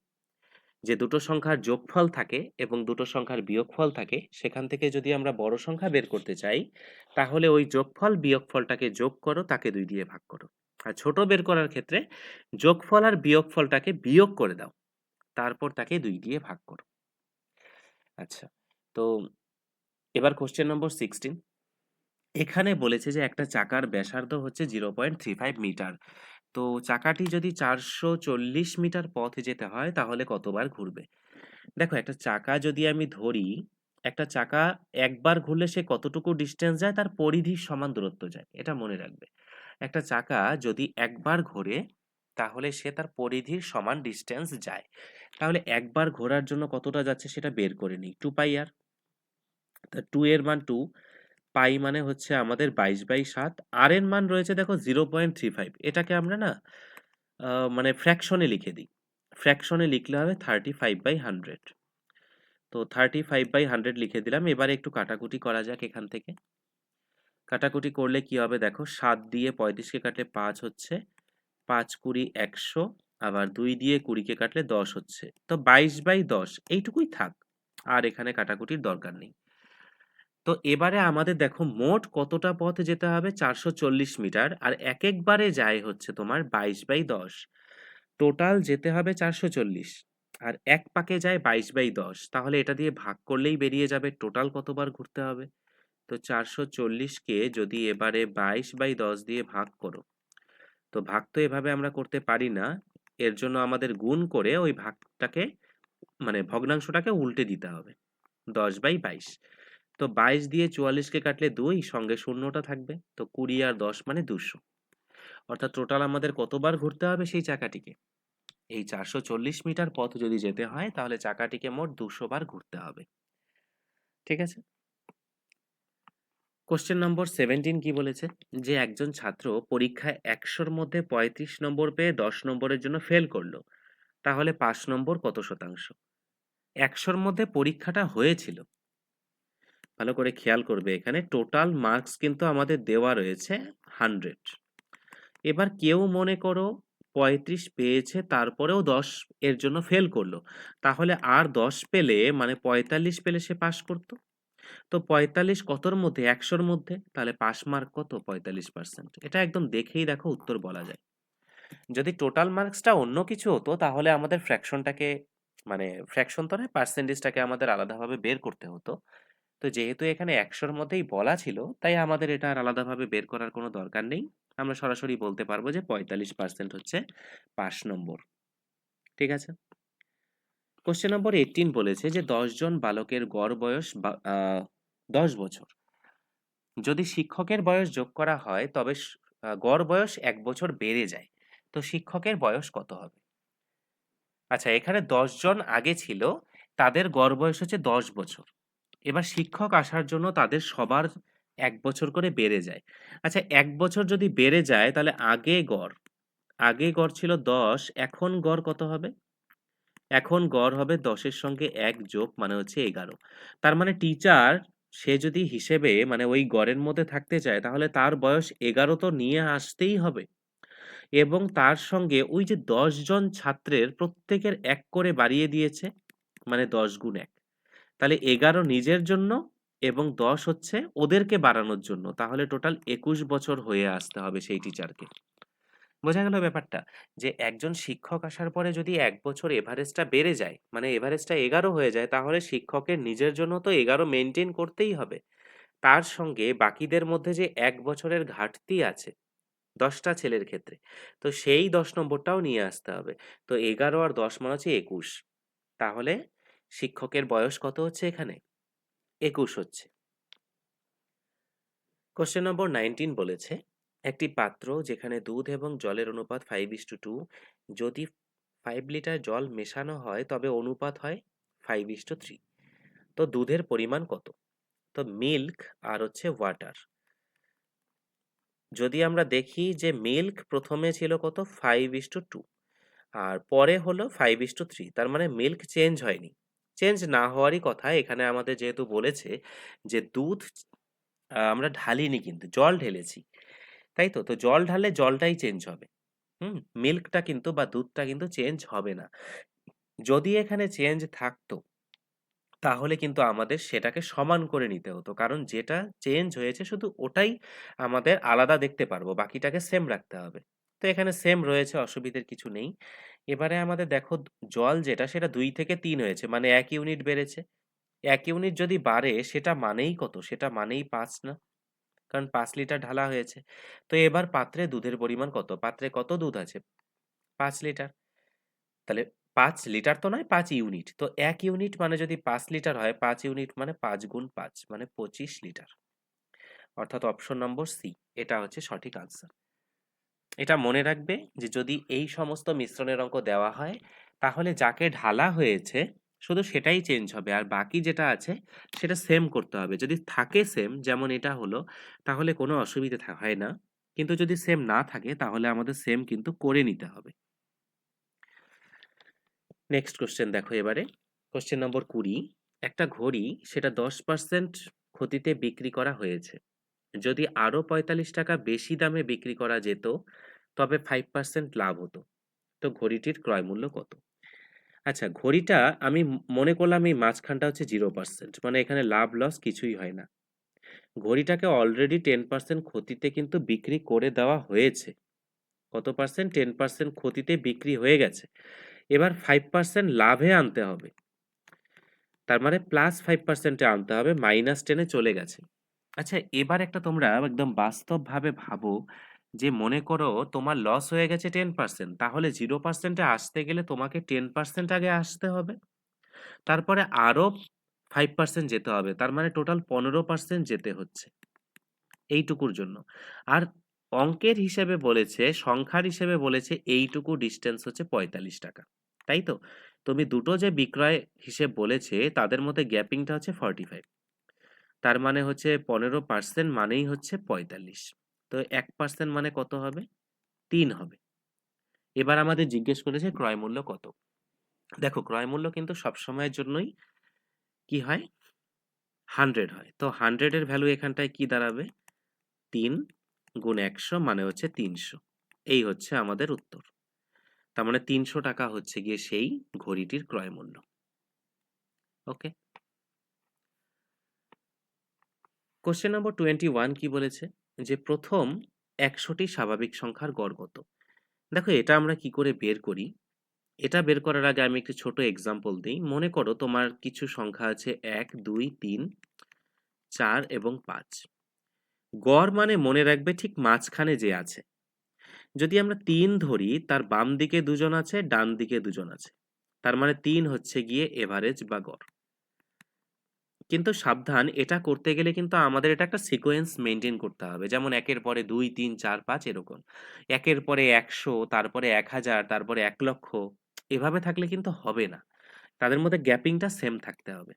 যে দুটো সংখ্যার যোগফল থাকে এবং দুটো সংখ্যার বিয়োগফল থাকে। সেখান থেকে যদি আমরা বড় সংখ্যা বের করতে চাই, তাহলে ওই যোগফল বিয়োগফলটাকে যোগ করো, তাকে 2 দিয়ে ভাগ করো। আর ছোট বের করার ক্ষেত্রে যোগফল আর বিয়োগফলটাকে বিয়োগ করে দাও, তারপর তাকে 2 দিয়ে ভাগ করো। আচ্ছা, তো এবার কোশ্চেন নম্বর 16। এখানে বলেছে যে একটা চাকার ব্যাসার্ধ হচ্ছে 0.35 মিটার। তো চাকাটি যদি 440 মিটার পথ যেতে হয়, তাহলে কতবার ঘুরবে? দেখো, একটা চাকা যদি আমি ধরি, একটা চাকা একবার ঘুরলে সে কতটুকু ডিস্টেন্স যায়, তার পরিধির সমান দূরত্ব যায়, এটা মনে রাখবে। একটা চাকা যদি একবার ঘোরে, তাহলে সে তার পরিধির সমান ডিস্টেন্স যায়। তাহলে একবার ঘোরার জন্য কতটা যাচ্ছে সেটা বের করে নিই, 2 পাই আর। তা 2 এর মান 2, পাই মানে হচ্ছে আমাদের 22/7, আর এর মান রয়েছে দেখো 0.35। এটাকে আমরা না মানে ফ্র্যাকশনে লিখে দিই। ফ্র্যাকশনে লিখলে হবে 35/100। তো 35/100 লিখে দিলাম। এবারে একটু কাটাকুটি করা যাক এখান থেকে। কাটাকুটি করলে কি হবে দেখো, 7 দিয়ে 35কে কাটলে 5 হচ্ছে, 5 20 100, আবার ২ দিয়ে ২০ কে কাটলে ১০ হচ্ছে। তো ২২/১০ এইটুকুই থাক। আর এখানে কাটাকুটির দরকার নেই। তো এবারে আমাদের দেখো মোট কতটা পথ যেতে হবে? ৪৪০ মিটার। আর একেকবারে যায় হচ্ছে তোমার ২২/১০। টোটাল যেতে হবে ৪৪০। আর এক পাকে যায় ২২/১০। তাহলে এটা দিয়ে ভাগ করলেই বেরিয়ে যাবে টোটাল কতবার ঘুরতে হবে। তো ৪৪০ কে যদি এবারে ২২/১০ দিয়ে ভাগ করো, তো ভাগ তো এভাবে আমরা করতে পারি না। এর জন্য আমাদের গুণ করে ওই ভাগটাকে মানে ভগ্নাংশটাকে উল্টে দিতে হবে। ১০/২২। তো ২২ দিয়ে ৪৪ কে কাটলে ২, সঙ্গে শূন্যটা থাকবে। তো ২০ আর ১০ মানে ২০০। অর্থাৎ টোটাল আমাদের কতবার ঘুরতে হবে সেই চাকাটিকে? এই ৪৪০ মিটার পথ যদি যেতে হয় তাহলে চাকাটিকে মোট ২০০ বার ঘুরতে হবে। ঠিক আছে? কোশ্চেন নম্বর 17 কি বলেছে? যে একজন ছাত্র পরীক্ষায় ১০০ র মধ্যে ৩৫ নম্বর পেয়ে ১০ নম্বরের জন্য ফেল করলো। তাহলে পাস নম্বর কত শতাংশ? ১০০ র মধ্যে পরীক্ষাটা হয়েছিল। ভালো করে খেয়াল করবে, এখানে টোটাল মার্কস কিন্তু আমাদের দেওয়া রয়েছে 100। এবার কেউ মনে করো ৩৫ পেয়েছে, তারপরেও ১০ এর জন্য ফেল করলো। তাহলে আর ১০ পেলে মানে ৪৫ পেলে সে পাস করত। তো ৪৫ কতর মধ্যে? ১০০ র মধ্যে। তাহলে পাস মার্ক কত? ৪৫%। এটা একদম দেখেই দেখো উত্তর বলা যায়। যদি টোটাল মার্কসটা অন্য কিছু হতো তাহলে আমাদের ফ্র্যাকশনটাকে মানে ফ্র্যাকশন তো নয়, পার্সেন্টেজটাকে আমাদের আলাদাভাবে বের করতে হতো। তো যেহেতু এখানে ১০০ র মধ্যেই বলা ছিল, তাই আমাদের এটা আর আলাদাভাবে বের করার কোনো দরকার নেই। আমরা সরাসরি বলতে পারবো যে ৪৫% হচ্ছে পাস নম্বর। ঠিক আছে? কোশ্চেন নম্বর 18 বলেছে যে ১০ জন বালকের গড় বয়স ১০ বছর। যদি শিক্ষকের বয়স যোগ করা হয় তবে গড় বয়স ১ বছর বেড়ে যায়। তো শিক্ষকের বয়স কত হবে? আচ্ছা, এখানে ১০ জন আগে ছিল, তাদের গড় বয়স হচ্ছে ১০ বছর। এবার শিক্ষক আসার জন্য তাদের সবার ১ বছর করে বেড়ে যায়। আচ্ছা, ১ বছর যদি বেড়ে যায় তাহলে আগে গড় ছিল ১০, এখন গড় কত হবে? এখন গড় হবে ১০ এর সঙ্গে ১ যোগ মানে হচ্ছে ১১। তার মানে টিচার সে যদি হিসেবে মানে ওই গড়ের মধ্যে থাকতে চায় তাহলে তার বয়স ১১ তো নিয়ে আসতেই হবে। এবং তার সঙ্গে ওই যে ১০ জন ছাত্রের প্রত্যেকের ১ করে বাড়িয়ে দিয়েছে, মানে ১০ গুণ ১। তাহলে ১১ নিজের জন্য এবং ১০ হচ্ছে ওদেরকে বাড়ানোর জন্য। তাহলে টোটাল ২১ বছর হয়ে আসতে হবে সেই টিচারকে। বোঝা গেল ব্যাপারটা? যে একজন শিক্ষক আসার পরে যদি ১ বছর এভারেজটা বেড়ে যায়, মানে এভারেজটা ১১ হয়ে যায়, তাহলে শিক্ষকের নিজের জন্য তো ১১ মেইনটেইন করতেই হবে। তার সঙ্গে বাকিদের মধ্যে যে ১ বছরের ঘাটতি আছে ১০ টা ছেলের ক্ষেত্রে, তো সেই ১০ নম্বরটাও নিয়ে আসতে হবে। তো ১১ আর ১০ মানে হচ্ছে ২১। তাহলে শিক্ষকের বয়স কত হচ্ছে এখানে? ২১ হচ্ছে। কোশ্চেন নম্বর 19 বলেছে, একটি পাত্র যেখানে দুধ এবং জলের অনুপাত 5:2, যদি ৫ লিটার জল মেশানো হয় তবে অনুপাত হয় 5:3। তো দুধের পরিমাণ কত? তো মিল্ক আর হচ্ছে ওয়াটার। যদি আমরা দেখি যে মিল্ক প্রথমে ছিল কত? 5:2 আর পরে হলো 5:3, তার মানে মিল্ক চেঞ্জ হয়নি। চেঞ্জ না হওয়ারই কথা। এখানে আমাদের যেহেতু বলেছে যে দুধ আমরা ঢালিনি, কিন্তু জল ঢেলেছি। তাই তো? তো জল ঢাললে জলটাই চেঞ্জ হবে। হুম? মিল্কটা কিন্তু বা দুধটা কিন্তু চেঞ্জ হবে না। যদি এখানে চেঞ্জ থাকতো তাহলে কিন্তু আমাদের সেটাকে সমান করে নিতে হতো। কারণ যেটা চেঞ্জ হয়েছে শুধু ওটাই আমাদের আলাদা দেখতে পারবো। বাকিটাকে সেম রাখতে হবে। তো এখানে সেম রয়েছে, অসুবিধার কিছু নেই। এবারে আমাদের দেখো জল যেটা সেটা ২ থেকে ৩ হয়েছে, মানে ১ ইউনিট বেড়েছে। ১ ইউনিট যদি বাড়ে সেটা মানেই কত? সেটা মানেই ৫ না? কারণ ৫ লিটার ঢালা হয়েছে। তো এবার পাত্রে দুধের পরিমাণ কত? পাত্রে কত দুধ আছে? ৫ লিটার। তাহলে ৫ লিটার তো নয়, ৫ ইউনিট। তো ১ ইউনিট মানে যদি ৫ লিটার হয়, ৫ ইউনিট মানে ৫ গুণ ৫ মানে ২৫ লিটার। অর্থাৎ অপশন নম্বর সি, এটা হচ্ছে সঠিক আনসার। এটা মনে রাখবে যে যদি এই সমস্ত মিশ্রণের অঙ্ক দেওয়া হয় তাহলে যাকে ঢালা হয়েছে শুধু সেটাই চেঞ্জ হবে, আর বাকি যেটা আছে সেটা সেম করতে হবে। যদি থাকে সেম, যেমন এটা হলো, তাহলে কোনো অসুবিধা হয় না। কিন্তু যদি সেম না থাকে তাহলে আমাদের সেম কিন্তু করে নিতে হবে। নেক্সট কোশ্চেন দেখো এবারে। কোশ্চেন নম্বর 20, একটা ঘড়ি সেটা 10% ক্ষতিতে বিক্রি করা হয়েছে। যদি আরো ৪৫ টাকা বেশি দামে বিক্রি করা যেত তবে 5% লাভ হতো। তো ঘড়িটির ক্রয় মূল্য কত? আচ্ছা, ঘড়িটা আমি মনে করলাম এই মাঝখানটা হচ্ছে 0%, মানে এখানে লাভ লস কিছুই হয় না। ঘড়িটাকে অলরেডি 10% ক্ষতিতে কিন্তু বিক্রি করে দেওয়া হয়েছে। কত পার্সেন্ট? 10% ক্ষতিতে বিক্রি হয়ে গেছে। এবার 5% লাভে আনতে হবে। তার মানে +5% এ আনতে হবে, -10 এ চলে গেছে। আচ্ছা, এবার একটা তোমরা একদম বাস্তবভাবে ভাবো যে মনে করো তোমার লস হয়ে গেছে 10%, তাহলে 0% এ আসতে গেলে তোমাকে 10% আগে আসতে হবে। তারপরে আরো 5% যেতে হবে। তার মানে টোটাল 15% যেতে হচ্ছে এইটুকুর জন্য। আর অঙ্কের হিসেবে বলেছে, সংখ্যার হিসেবে বলেছে এইটুকু ডিসট্যান্স হচ্ছে ৳৪৫। তাই তো? তুমি দুটো যে বিক্রয় হিসেব বলেছে তাদের মধ্যে গ্যাপিংটা হচ্ছে 45। তার মানে হচ্ছে 15% মানেই হচ্ছে ৪৫। তো 1% মানে কত হবে? ৩ হবে। এবার আমাদের জিজ্ঞেস করেছে ক্রয় মূল্য কত? দেখো, ক্রয় মূল্য কিন্তু সবসময়ের জন্যই কি হয়? 100 হয়। তো 100 এর ভ্যালু এখানটায় কি দাঁড়াবে? ৩ গুণ ১০০ মানে হচ্ছে ৩০০। এই হচ্ছে আমাদের উত্তর। তার মানে ৳৩০০ হচ্ছে গিয়ে সেই ঘড়িটির ক্রয় মূল্য। ওকে? কোয়েশ্চেন নম্বর 21 কি বলেছে? যে প্রথম ১০০টি স্বাভাবিক সংখ্যার গড় কত? দেখো, এটা আমরা কি করে বের করি? এটা বের করার আগে আমি একটি ছোট এক্সাম্পল দেই। মনে করো তোমার কিছু সংখ্যা আছে ১, ২, ৩, ৪ এবং ৫। গড় মানে মনে রাখবে ঠিক মাঝখানে যে আছে। যদি আমরা ৩ ধরি, তার বাম দিকে দুজন আছে, ডান দিকে দুজন আছে। তার মানে ৩ হচ্ছে গিয়ে এভারেজ বা গড়। কিন্তু সাবধান, এটা করতে গেলে কিন্তু আমাদের এটা একটা সিকোয়েন্স মেইনটেইন করতে হবে। যেমন ১ এর পরে ২, ৩, ৪, ৫ এরকম। ১ এর পরে ১০০, তারপরে ১০০০, তারপরে ১,০০,০০০। এভাবে থাকলে কিন্তু হবে না। তাদের মধ্যে গ্যাপিংটা সেম থাকতে হবে।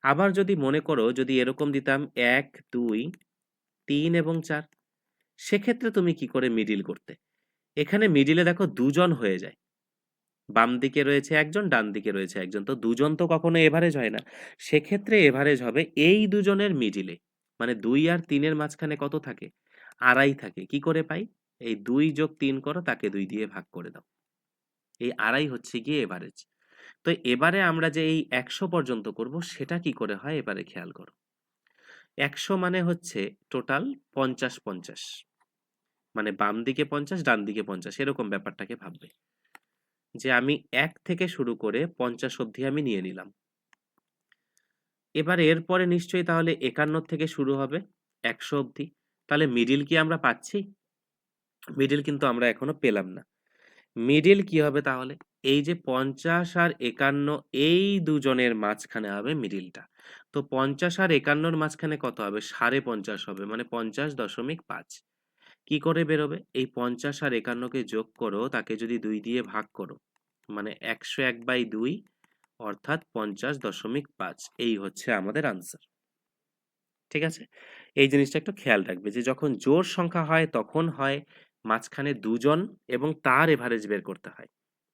আবার যদি মনে করো যদি এরকম দিতাম ১, ২, ৩ এবং ৪, সেক্ষেত্রে তুমি কি করে মিডল করতে? এখানে মিডলে দেখো দুজন হয়ে যায়। বাম দিকে রয়েছে একজন, ডান দিকে রয়েছে একজন। তো দুজন তো কখনো এভারেজ হয় না। সেক্ষেত্রে এভারেজ হবে এই দুজনের মিডলে। মানে ২ আর ৩ এর মাঝখানে কত থাকে? ২.৫ থাকে। কি করে পাই? এই ২ যোগ ৩ করো, তাকে ২ দিয়ে ভাগ করে দাও। এই ২.৫ হচ্ছে গিয়ে এভারেজ। তো এবারে আমরা যে এই ১০০ পর্যন্ত করব সেটা কি করে হয় এবারে খেয়াল করো। ১০০ মানে হচ্ছে টোটাল ৫০-৫০। মানে বাম দিকে ৫০, ডান দিকে ৫০, এরকম ব্যাপারটাকে ভাববে। যে আমি ১ থেকে শুরু করে ৫০ অব্দি আমি নিয়ে নিলাম। এবার এরপরে নিশ্চয়ই তাহলে ৫১ থেকে শুরু হবে ১০০ অব্দি। তাহলে মিডল কি আমরা পাচ্ছি? মিডল কিন্তু আমরা এখনো পেলাম না। মিডল কি হবে তাহলে? এই যে ৫০ আর ৫১, এই দুজনের মাঝখানে হবে মিডলটা। তো ৫০ আর ৫১ র মাঝখানে কত হবে? ৫.৫ হবে, মানে ৫০.৫। কি করে বেরোবে? এই ৫০ আর ৫১ কে যোগ করো, তাকে যদি ২ দিয়ে ভাগ করো, মানে ১০১/২ অর্থাৎ ৫০.৫। এই হচ্ছে আমাদের আনসার। ঠিক আছে? এই জিনিসটা একটু খেয়াল রাখবে যে যখন জোড় সংখ্যা হয় তখন হয় মাঝখানে দুজন এবং তার এভারেজ বের করতে হয়।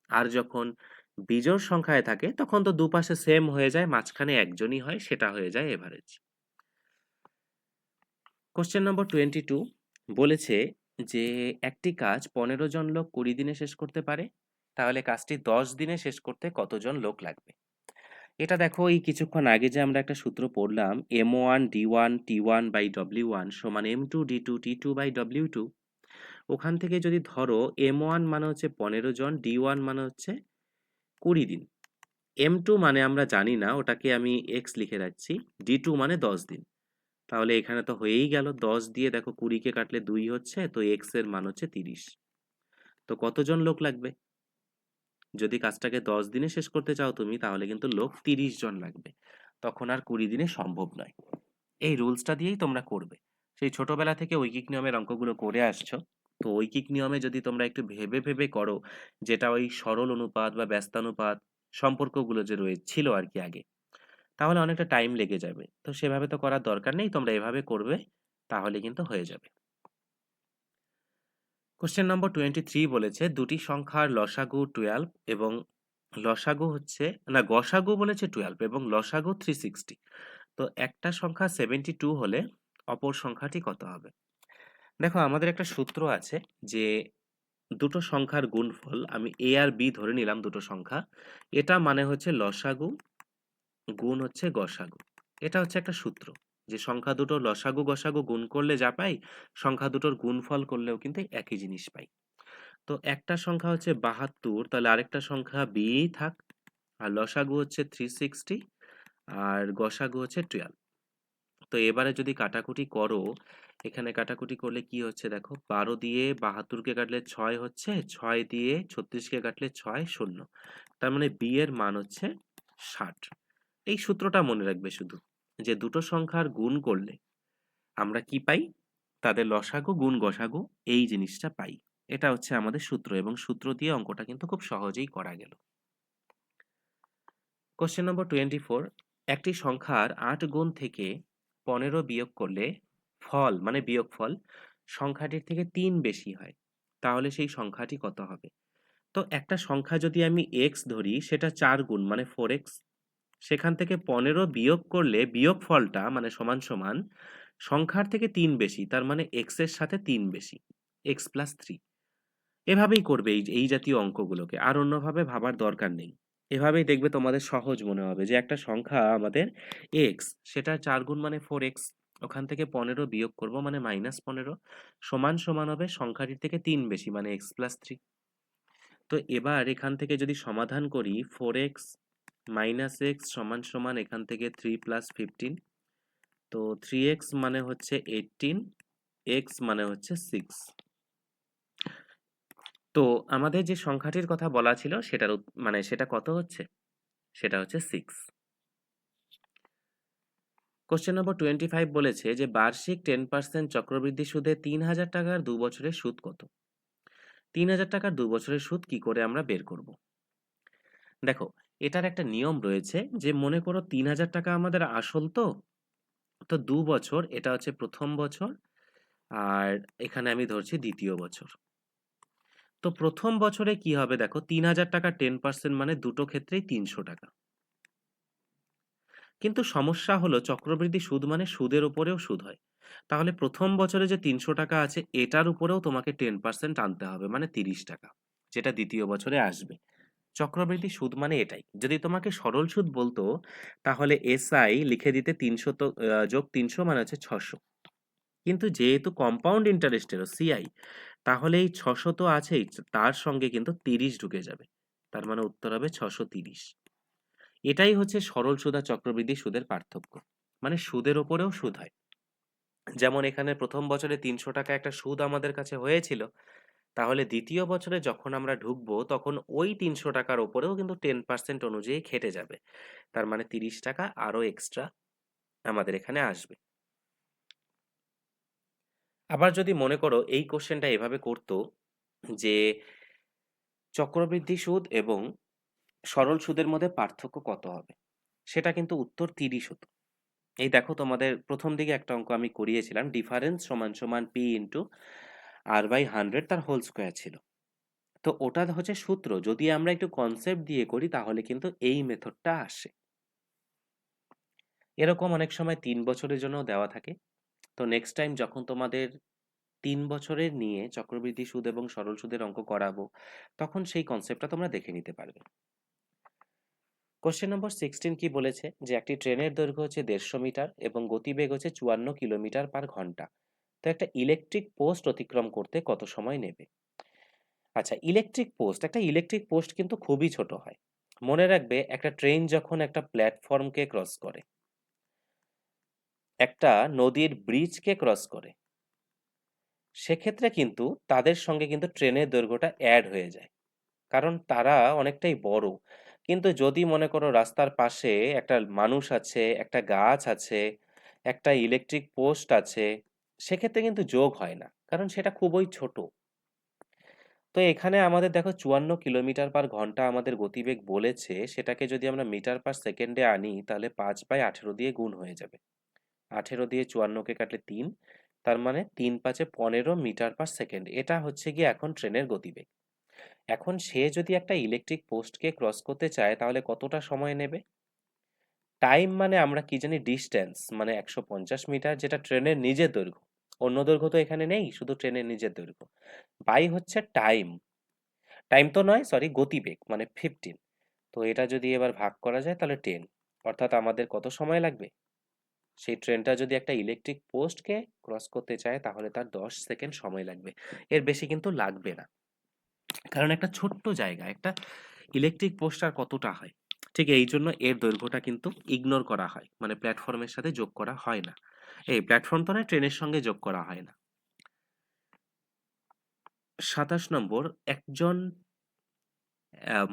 আর যখন বিজোড় সংখ্যায় থাকে তখন তো দুপাশে সেম হয়ে যায়, মাঝখানে একজনই হয়, সেটা হয়ে যায় এভারেজ। কোশ্চেন নম্বর 22 বলেছে যে একটি কাজ ১৫ জন লোক ২০ দিনে শেষ করতে পারে। তাহলে কাজটি ১০ দিনে শেষ করতে কতজন লোক লাগবে? এটা দেখো, এই কিছুক্ষণ আগে যে আমরা একটা সূত্র পড়লাম, M1 D1 T1/W1 সমান M2 D2 T2/W2। ওখান থেকে যদি ধরো M1 মানে হচ্ছে ১৫ জন, D1 মানে হচ্ছে ২০ দিন, M2 মানে আমরা জানি না, ওটাকে আমি X লিখে রাখছি, D2 মানে ১০ দিন। তাহলে এখানে তো হয়েই গেল, ১০ দিয়ে দেখো ২০ কে কাটলে ২ হচ্ছে, তো X এর মান হচ্ছে ৩০। তো কতজন লোক লাগবে? যদি কাজটাকে ১০ দিনে শেষ করতে চাও তুমি, তাহলে কিন্তু লোক ৩০ জন লাগবে। তখন আর ২০ দিনে সম্ভব নয়। এই রুলসটা দিয়েই তোমরা করবে। সেই ছোটবেলা থেকে ঐকিক নিয়মের অঙ্কগুলো করে আসছো। তো ঐকিক নিয়মে যদি তোমরা একটু ভেবে, ভেবে করো, যেটা ওই সরল অনুপাত বা ব্যস্তানুপাত সম্পর্কগুলো যে ছিল আরকি আগে, তাহলে অনেকটা টাইম লেগে যাবে। তো সেভাবে তো করার দরকার নেই। তোমরা এভাবে করবে, তাহলে কিন্তু হয়ে যাবে। কোয়েশ্চেন নম্বর 23 বলেছে দুটি সংখ্যার লসাগু 12 এবং লসাগু হচ্ছে না, গসাগু বলেছে 12 এবং লসাগু 360। তো একটা সংখ্যা 72 হলে অপর সংখ্যাটি কত হবে? দেখো, আমাদের একটা সূত্র আছে যে দুটো সংখ্যার গুণফল আমি A আর B ধরে নিলাম দুটো সংখ্যা। এটা মানে হচ্ছে লসাগু গুণ হচ্ছে গসাগু। এটা হচ্ছে একটা সূত্র। যে সংখ্যা দুটোর লসাগু গসাগু গুণ করলে যা পাই, সংখ্যা দুটোর গুণফল করলেও কিন্তু একই জিনিস পাই। তো একটা সংখ্যা হচ্ছে ৭২, তাহলে আরেকটা সংখ্যা B থাক। আর লসাগু হচ্ছে 360 আর গসাগু হচ্ছে 12। তো এবারে যদি কাটাকুটি করো, এখানে কাটাকুটি করলে কি হচ্ছে দেখো, ১২ দিয়ে ৭২ কে কাটলে ৬ হচ্ছে, ৬ দিয়ে ৩৬ কে কাটলে ৬ শূন্য। তার মানে B এর মান হচ্ছে ৬০। এই সূত্রটা মনে রাখবে শুধু, যে দুটো সংখ্যার গুণ করলে আমরা কি পাই, তাদের লসাগু গুণ গসাগু এই জিনিসটা পাই। এটা হচ্ছে আমাদের সূত্র, এবং সূত্র দিয়ে অঙ্কটা কিন্তু খুব সহজেই করা গেল। কোশ্চেন নম্বর 24, একটি সংখ্যার ৮ গুণ থেকে ১৫ বিয়োগ করলে ফল মানে বিয়োগফল সংখ্যাটির থেকে ৩ বেশি হয়, তাহলে সেই সংখ্যাটি কত হবে? তো একটা সংখ্যা যদি আমি x ধরি, সেটা ৪ গুণ মানে 4x, সেখান থেকে ১৫ বিয়োগ করলে বিয়োগফলটা মানে সমান সমান সংখ্যার থেকে ৩ বেশি, তার মানে x এর সাথে ৩ বেশি, x প্লাস 3। এভাবেই করবে এই জাতীয় অঙ্কগুলোকে, আর অন্যভাবে ভাবার দরকার নেই। এভাবেই দেখবে তোমাদের সহজ মনে হবে, যে একটা সংখ্যা আমাদের x, সেটা ৪ গুণ মানে 4x, ওখান থেকে ১৫ বিয়োগ করব মানে -১৫, সমান সমান হবে সংখ্যাটির থেকে ৩ বেশি মানে x প্লাস 3। তো এবার এখান থেকে যদি সমাধান করি, 4x মাইনাস x সমান সমান এখান থেকে 3 প্লাস 15। তো 3x মানে হচ্ছে 18, x মানে হচ্ছে 6। তো আমাদের যে সংখ্যাটির কথা বলা ছিল সেটার মানে সেটা কত হচ্ছে? সেটা হচ্ছে 6। কোশ্চেন নম্বর 25 বলেছে যে বার্ষিক 10% চক্রবৃদ্ধি সুদে ৩,০০০ টাকার ২ বছরের সুদ কত? ৩,০০০ টাকার ২ বছরের সুদ কি করে আমরা বের করব? দেখো, এটার একটা নিয়ম রয়েছে, যে মনে করো ৩,০০০ টাকা আমাদের আসল, তো ২ বছর এটা হচ্ছে প্রথম বছর, আর এখানে আমি ধরছি দ্বিতীয় বছর। তো প্রথম বছরে কি হবে দেখো, ৩,০০০ টাকা 10% মানে দুটো ক্ষেত্রেই ৩০০ টাকা। কিন্তু সমস্যা হলো চক্রবৃদ্ধি সুদ মানে সুদের উপরেও সুদ হয়। তাহলে প্রথম বছরে যে ৩০০ টাকা আছে এটার উপরেও তোমাকে 10% আনতে হবে মানে ৩০ টাকা, যেটা দ্বিতীয় বছরে আসবে। চক্রবৃদ্ধি সুদ মানে এটাই। যদি তোমাকে সরল সুদ বলতো, তাহলে এসআই লিখে দিতে ৩০০ তো যোগ ৩০০ মানে হচ্ছে ৬০০। কিন্তু যেহেতু কম্পাউন্ড ইন্টারেস্টেরও সিআই, তাহলে এই ৬০০ তো আছেই, তার সঙ্গে কিন্তু ৩০ ঢুকে যাবে। তার মানে উত্তর হবে ৬৩০। এটাই হচ্ছে সরল সুদ আর চক্রবৃদ্ধি সুদের পার্থক্য। মানে সুদের ওপরেও সুদ হয়। যেমন এখানে প্রথম বছরে ৩০০ টাকা একটা সুদ আমাদের কাছে হয়েছিল, তাহলে দ্বিতীয় বছরে যখন আমরা ঢুকবো তখন ওই ৩০০ টাকার ওপরেও কিন্তু 10% অনুযায়ী খেটে যাবে। তার মানে ৩০ টাকা আরো এক্সট্রা আমাদের এখানে আসবে। আবার যদি মনে করো এই কোশ্চেনটা এভাবে করতো, যে চক্রবৃদ্ধি সুদ এবং সরল সুদের মধ্যে পার্থক্য কত হবে, সেটা কিন্তু উত্তর ৩০ হতো। এই দেখো, তোমাদের প্রথম দিকে একটা অঙ্ক আমি করিয়েছিলাম, ডিফারেন্স সমান সমান পি ইন্টু আর বাই 100 তার হোল স্কোয়ার ছিল। তো ওটা হচ্ছে সূত্র, যদি আমরা একটু কনসেপ্ট দিয়ে করি তাহলে কিন্তু এই মেথডটা আসে। এরকম অনেক সময় ৩ বছরের জন্য দেওয়া থাকে। তো নেক্সট টাইম যখন তোমাদের ৩ বছরের নিয়ে চক্রবৃদ্ধি সুদ এবং সরল সুদের অঙ্ক করাবো, তখন সেই কনসেপ্টটা তোমরা দেখে নিতে পারবে। কোশ্চেন নম্বর 16 কি বলেছে, যে একটি ট্রেনের দৈর্ঘ্য হচ্ছে 150 মিটার এবং গতিবেগ হচ্ছে 54 কিলোমিটার পার ঘন্টা। তো একটা ইলেকট্রিক পোস্ট অতিক্রম করতে কত সময় নেবে? আচ্ছা, একটা ইলেকট্রিক পোস্ট কিন্তু খুবই ছোট হয়। মনে রাখবে, একটা ট্রেন যখন একটা প্ল্যাটফর্মকে ক্রস করে, একটা নদীর ব্রিজকে ক্রস করে, সেক্ষেত্রে কিন্তু তাদের সঙ্গে কিন্তু ট্রেনের দৈর্ঘ্যটা অ্যাড হয়ে যায়, কারণ তারা অনেকটাই বড়। কিন্তু যদি মনে করো রাস্তার পাশে একটা মানুষ আছে, একটা গাছ আছে, একটা ইলেকট্রিক পোস্ট আছে, সেক্ষেত্রে কিন্তু যোগ হয় না, কারণ সেটা খুবই ছোট। তো এখানে আমাদের দেখো ৫৪ কিলোমিটার পার ঘন্টা আমাদের গতিবেগ বলেছে, সেটাকে যদি আমরা মিটার পার সেকেন্ডে আনি তাহলে ৫/১৮ দিয়ে গুণ হয়ে যাবে। ১৮ দিয়ে ৫৪কে কাটলে ৩, তার মানে ৩×৫ = ১৫ মিটার পার সেকেন্ড। এটা হচ্ছে গিয়ে এখন ট্রেনের গতিবেগ। এখন সে যদি একটা ইলেকট্রিক পোস্টকে ক্রস করতে চায় তাহলে কতটা সময় নেবে? টাইম মানে আমরা কি জানি, ডিস্টেন্স মানে ১৫০ মিটার, যেটা ট্রেনের নিজের দৈর্ঘ্য। অন্য দৈর্ঘ্য তো এখানে নেই, শুধু ট্রেনের নিজের দৈর্ঘ্য। বাই হচ্ছে টাইম, টাইম তো নয়, সরি, গতিবেগ মানে 15। তো এটা যদি এবার ভাগ করা যায় তাহলে 10, অর্থাৎ আমাদের কত সময় লাগবে? সেই ট্রেনটা যদি একটা ইলেকট্রিক পোস্টকে ক্রস করতে চায় তাহলে তার 10 সেকেন্ড সময় লাগবে, এর বেশি কিন্তু লাগবে না। কারণ একটা ছোট্ট জায়গা, একটা ইলেকট্রিক পোস্ট আর কতটা হয়? ঠিক এই জন্য এর দৈর্ঘ্যটা কিন্তু ইগনোর করা হয়, মানে প্ল্যাটফর্মের সাথে যোগ করা হয় না। এই প্ল্যাটফর্ম তো নয়, ট্রেনের সঙ্গে যোগ করা হয় না। 27 নম্বর, একজন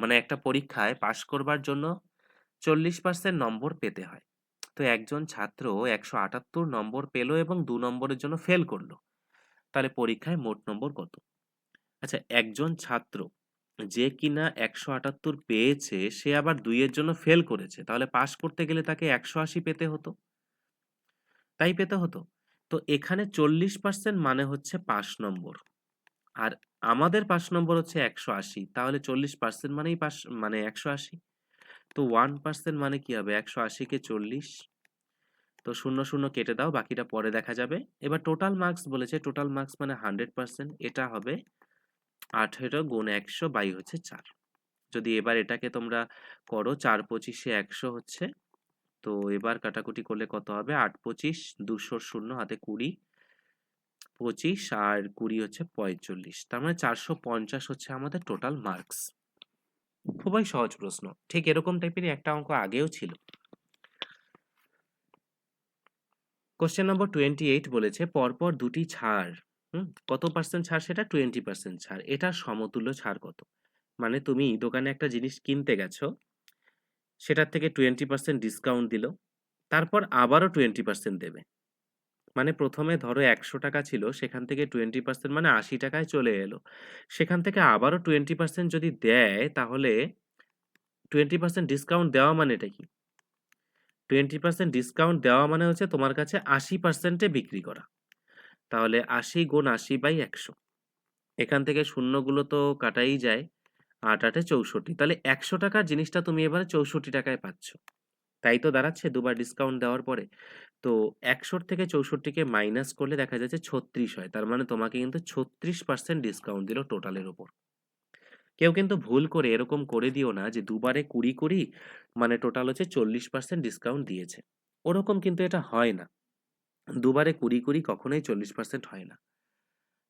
মানে একটা পরীক্ষায় পাশ করবার জন্য 40% নম্বর পেতে হয়। তো একজন ছাত্র 178 নম্বর পেল এবং 2 নম্বরের জন্য ফেল করলো। তাহলে পরীক্ষায় মোট নম্বর কত? আচ্ছা, একজন ছাত্র যে কিনা 178 পেয়েছে সে আবার 2 এর জন্য ফেল করেছে। তাহলে পাস করতে গেলে তাকে 180 পেতে হতো। তাই পেতে হতো। তো এখানে 40% মানে হচ্ছে 5 নম্বর। আর আমাদের 5 নম্বর হচ্ছে 180। তাহলে 40% মানেই মানে 180। তো 1% মানে কি হবে? 180 কে 40, তো 0, 0 কেটে দাও, বাকিটা পরে দেখা যাবে। এবার টোটাল মার্কস বলেছে, টোটাল মার্কস মানে 100%, এটা হবে 18 গুণ 100 বাই হচ্ছে 4। যদি এবার এটাকে তোমরা করো, 4 25 100 হচ্ছে। তো এবার কাটাকুটি করলে কত হবে? 8 25, 200 শূন্য হাতে 20, 25 আর 20 হচ্ছে 45। তার মানে 450 হচ্ছে আমাদের টোটাল মার্কস। খুবই সহজ প্রশ্ন। ঠিক এরকম টাইপেরই একটা অঙ্ক আগেও ছিল। কোশ্চেন নম্বর 28 বলেছে পরপর দুটি ছাড়, কত পার্সেন্ট ছাড়? সেটা 20% ছাড়। এটার সমতুল্য ছাড় কত? মানে তুমি দোকানে একটা জিনিস কিনতে গেছো, সেটার থেকে 20% ডিসকাউন্ট দিল, তারপর আবারও 20% দেবে। মানে প্রথমে ধরো 100 টাকা ছিল, সেখান থেকে 20% মানে 80 টাকায় চলে এলো। সেখান থেকে আবারও 20% যদি দেয় তাহলে 20% ডিসকাউন্ট দেওয়া মানেটা কি? 20% ডিসকাউন্ট দেওয়া মানে হচ্ছে তোমার কাছে 80% এ বিক্রি করা। তাহলে 80 গুণ 80 বাই 100। এখান থেকে শূন্যগুলো তো কাটাই যায়। ৮ ৮ এ ৬৪। তাহলে ১০০ টাকার জিনিসটা তুমি এবারে ৬৪ টাকায় পাচ্ছ। তাই তো দাঁড়াচ্ছে দুবার ডিসকাউন্ট দেওয়ার পরে। তো ১০০ থেকে ৬৪ কে মাইনাস করলে দেখা যাচ্ছে ৩৬ হয়। তার মানে তোমাকে কিন্তু ৩৬% ডিসকাউন্ট দিল টোটালের উপর। কেউ কিন্তু ভুল করে এরকম করে দিও না যে দুবারে ২০ মানে টোটাল হচ্ছে ৪০% ডিসকাউন্ট দিয়েছে। ওরকম কিন্তু এটা হয় না। দুবারে ২০ কখনোই ৪০% হয় না।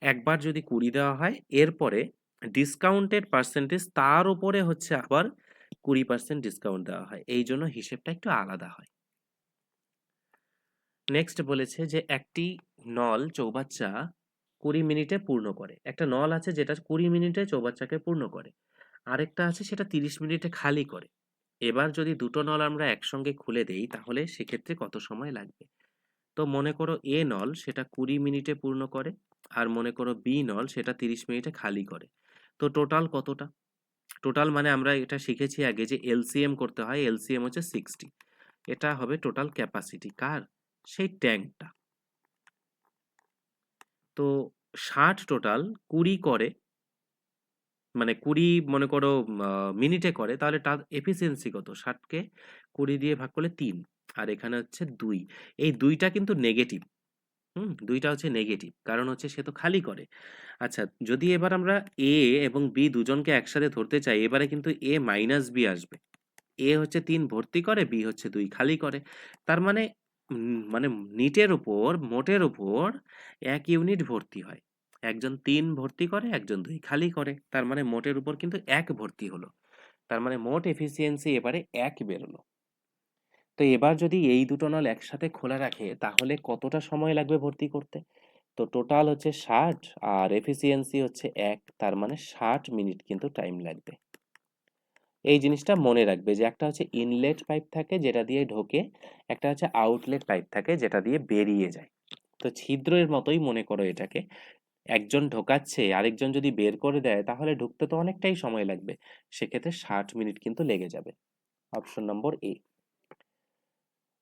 একবার যদি ২০ দেওয়া হয়, এরপরে ডিসকাউন্টেড পার্সেন্টেজ তার উপরে হচ্ছে আবার ২০% ডিসকাউন্ট দেওয়া হয়। এইজন্য হিসেবটা একটু আলাদা হয়। নেক্সট বলেছে যে একটি নল চৌবাচ্চা ২০ মিনিটে পূর্ণ করে। একটা নল আছে যেটা ২০ মিনিটে চৌবাচ্চাকে পূর্ণ করে। আরেকটা আছে সেটা ৩০ মিনিটে খালি করে। এবার যদি দুটো নল আমরা একসঙ্গে খুলে দেই তাহলে সেক্ষেত্রে কত সময় লাগবে? তো মনে করো এ নল সেটা ২০ মিনিটে পূর্ণ করে, আর মনে করো বি নল সেটা ৩০ মিনিটে খালি করে। তো টোটাল কতটা? টোটাল মানে আমরা এটা শিখেছি আগে যে এলসিএম করতে হয়। এলসিএম হচ্ছে 60। এটা হবে টোটাল ক্যাপাসিটি কার? সেই ট্যাঙ্কটা। তো 60 টোটাল ২০ করে, মানে ২০ মনে করো মিনিটে করে, তাহলে তার এফিসিয়েন্সি কত? 60 কে ২০ দিয়ে ভাগ করলে ৩, আর এখানে হচ্ছে ২। এই ২ টা কিন্তু নেগেটিভ। ২ টা হচ্ছে নেগেটিভ। কারণ হচ্ছে সে তো খালি করে। আচ্ছা, যদি এবার আমরা A এবং B দুজনকে একসাথে ধরতে চাই, এবারে কিন্তু A মাইনাস B আসবে। A হচ্ছে ৩ ভর্তি করে, B হচ্ছে ২ খালি করে। তার মানে মানে নিটের উপর, মোটের উপর ১ ইউনিট ভর্তি হয়। একজন ৩ ভর্তি করে, একজন ২ খালি করে। তার মানে মোটের উপর কিন্তু ১ ভর্তি হলো। তার মানে মোট এফিসিয়েন্সি এবারে ১ বেরোলো। তো এবার যদি এই দুটো নল একসাথে খোলা রাখে তাহলে কতটা সময় লাগবে ভর্তি করতে? তো টোটাল হচ্ছে 60 আর এফিসিয়েন্সি হচ্ছে 1, তার মানে 60 মিনিট কিন্তু টাইম লাগবে। এই জিনিসটা মনে রাখবে যে একটা হচ্ছে ইনলেট পাইপ থাকে যেটা দিয়ে ঢোকে, একটা হচ্ছে আউটলেট পাইপ থাকে যেটা দিয়ে বেরিয়ে যায়। তো ছিদ্রের মতোই মনে করো এটাকে। একজন ঢোকাচ্ছে, আরেকজন যদি বের করে দেয় তাহলে ঢুকতে তো অনেকটাই সময় লাগবে। সেক্ষেত্রে 60 মিনিট কিন্তু লেগে যাবে। অপশন নম্বর এ।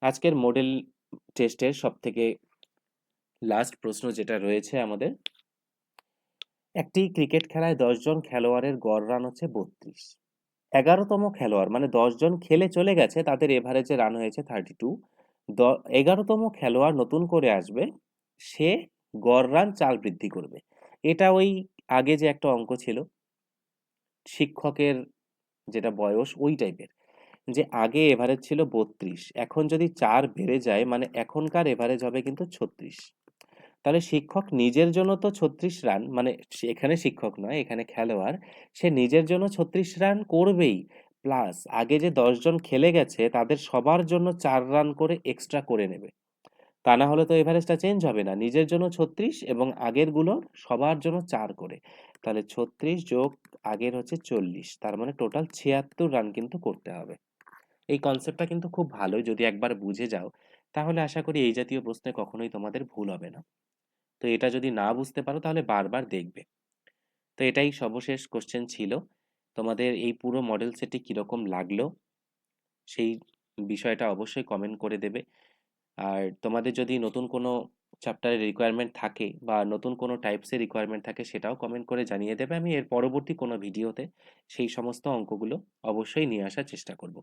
আজকের মডেল টেস্টের সবথেকে লাস্ট প্রশ্ন যেটা রয়েছে আমাদের, একটি ক্রিকেট খেলায় ১০ জন খেলোয়াড়ের গড় রান হচ্ছে ৩২। ১১তম খেলোয়াড় মানে ১০ জন খেলে চলে গেছে, তাদের এভারেজে রান হয়েছে 32। ১১তম খেলোয়াড় নতুন করে আসবে, সে গড় রান ৪ বৃদ্ধি করবে। এটা ওই আগে যে একটা অঙ্ক ছিল, শিক্ষকের যেটা বয়স ওই টাইপের। যে আগে এভারেজ ছিল ৩২, এখন যদি ৪ বেড়ে যায় মানে এখনকার এভারেজ হবে কিন্তু ৩৬। তাহলে শিক্ষক নিজের জন্য তো ৩৬ রান, মানে এখানে শিক্ষক নয়, এখানে খেলোয়াড়, সে নিজের জন্য ৩৬ রান করবেই, প্লাস আগে যে ১০ জন খেলে গেছে তাদের সবার জন্য ৪ রান করে এক্সট্রা করে নেবে। তা না হলে তো এভারেজটা চেঞ্জ হবে না। নিজের জন্য ৩৬ এবং আগেরগুলোর সবার জন্য ৪ করে। তাহলে ৩৬ যোগ আগের হচ্ছে ৪০, তার মানে টোটাল ৭৬ রান কিন্তু করতে হবে। এই কনসেপ্টটা কিন্তু খুব ভালো, যদি একবার বুঝে যাও তাহলে আশা করি এই জাতীয় প্রশ্নে কখনোই তোমাদের ভুল হবে না। তো এটা যদি না বুঝতে পারো তাহলে বারবার দেখবে। তো এটাই সর্বশেষ কোশ্চেন ছিল। তোমাদের এই পুরো মডেল সেটটি কীরকম লাগলো সেই বিষয়টা অবশ্যই কমেন্ট করে দেবে। আর তোমাদের যদি নতুন কোনো চ্যাপ্টারের রিকোয়ারমেন্ট থাকে বা নতুন কোনো টাইপসের রিকোয়ারমেন্ট থাকে সেটাও কমেন্ট করে জানিয়ে দেবে। আমি এর পরবর্তী কোনো ভিডিওতে সেই সমস্ত অঙ্কগুলো অবশ্যই নিয়ে আসার চেষ্টা করব।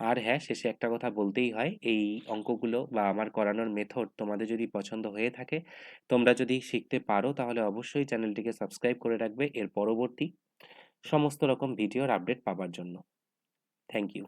আর হ্যাঁ, শেষে একটা কথা বলতেই হয়, এই অঙ্কগুলো বা আমার করানোর মেথড তোমাদের যদি পছন্দ হয়ে থাকে, তোমরা যদি শিখতে পারো তাহলে অবশ্যই চ্যানেলটিকে সাবস্ক্রাইব করে রাখবে এর পরবর্তী সমস্ত রকম ভিডিওর আপডেট পাবার জন্য। Thank you.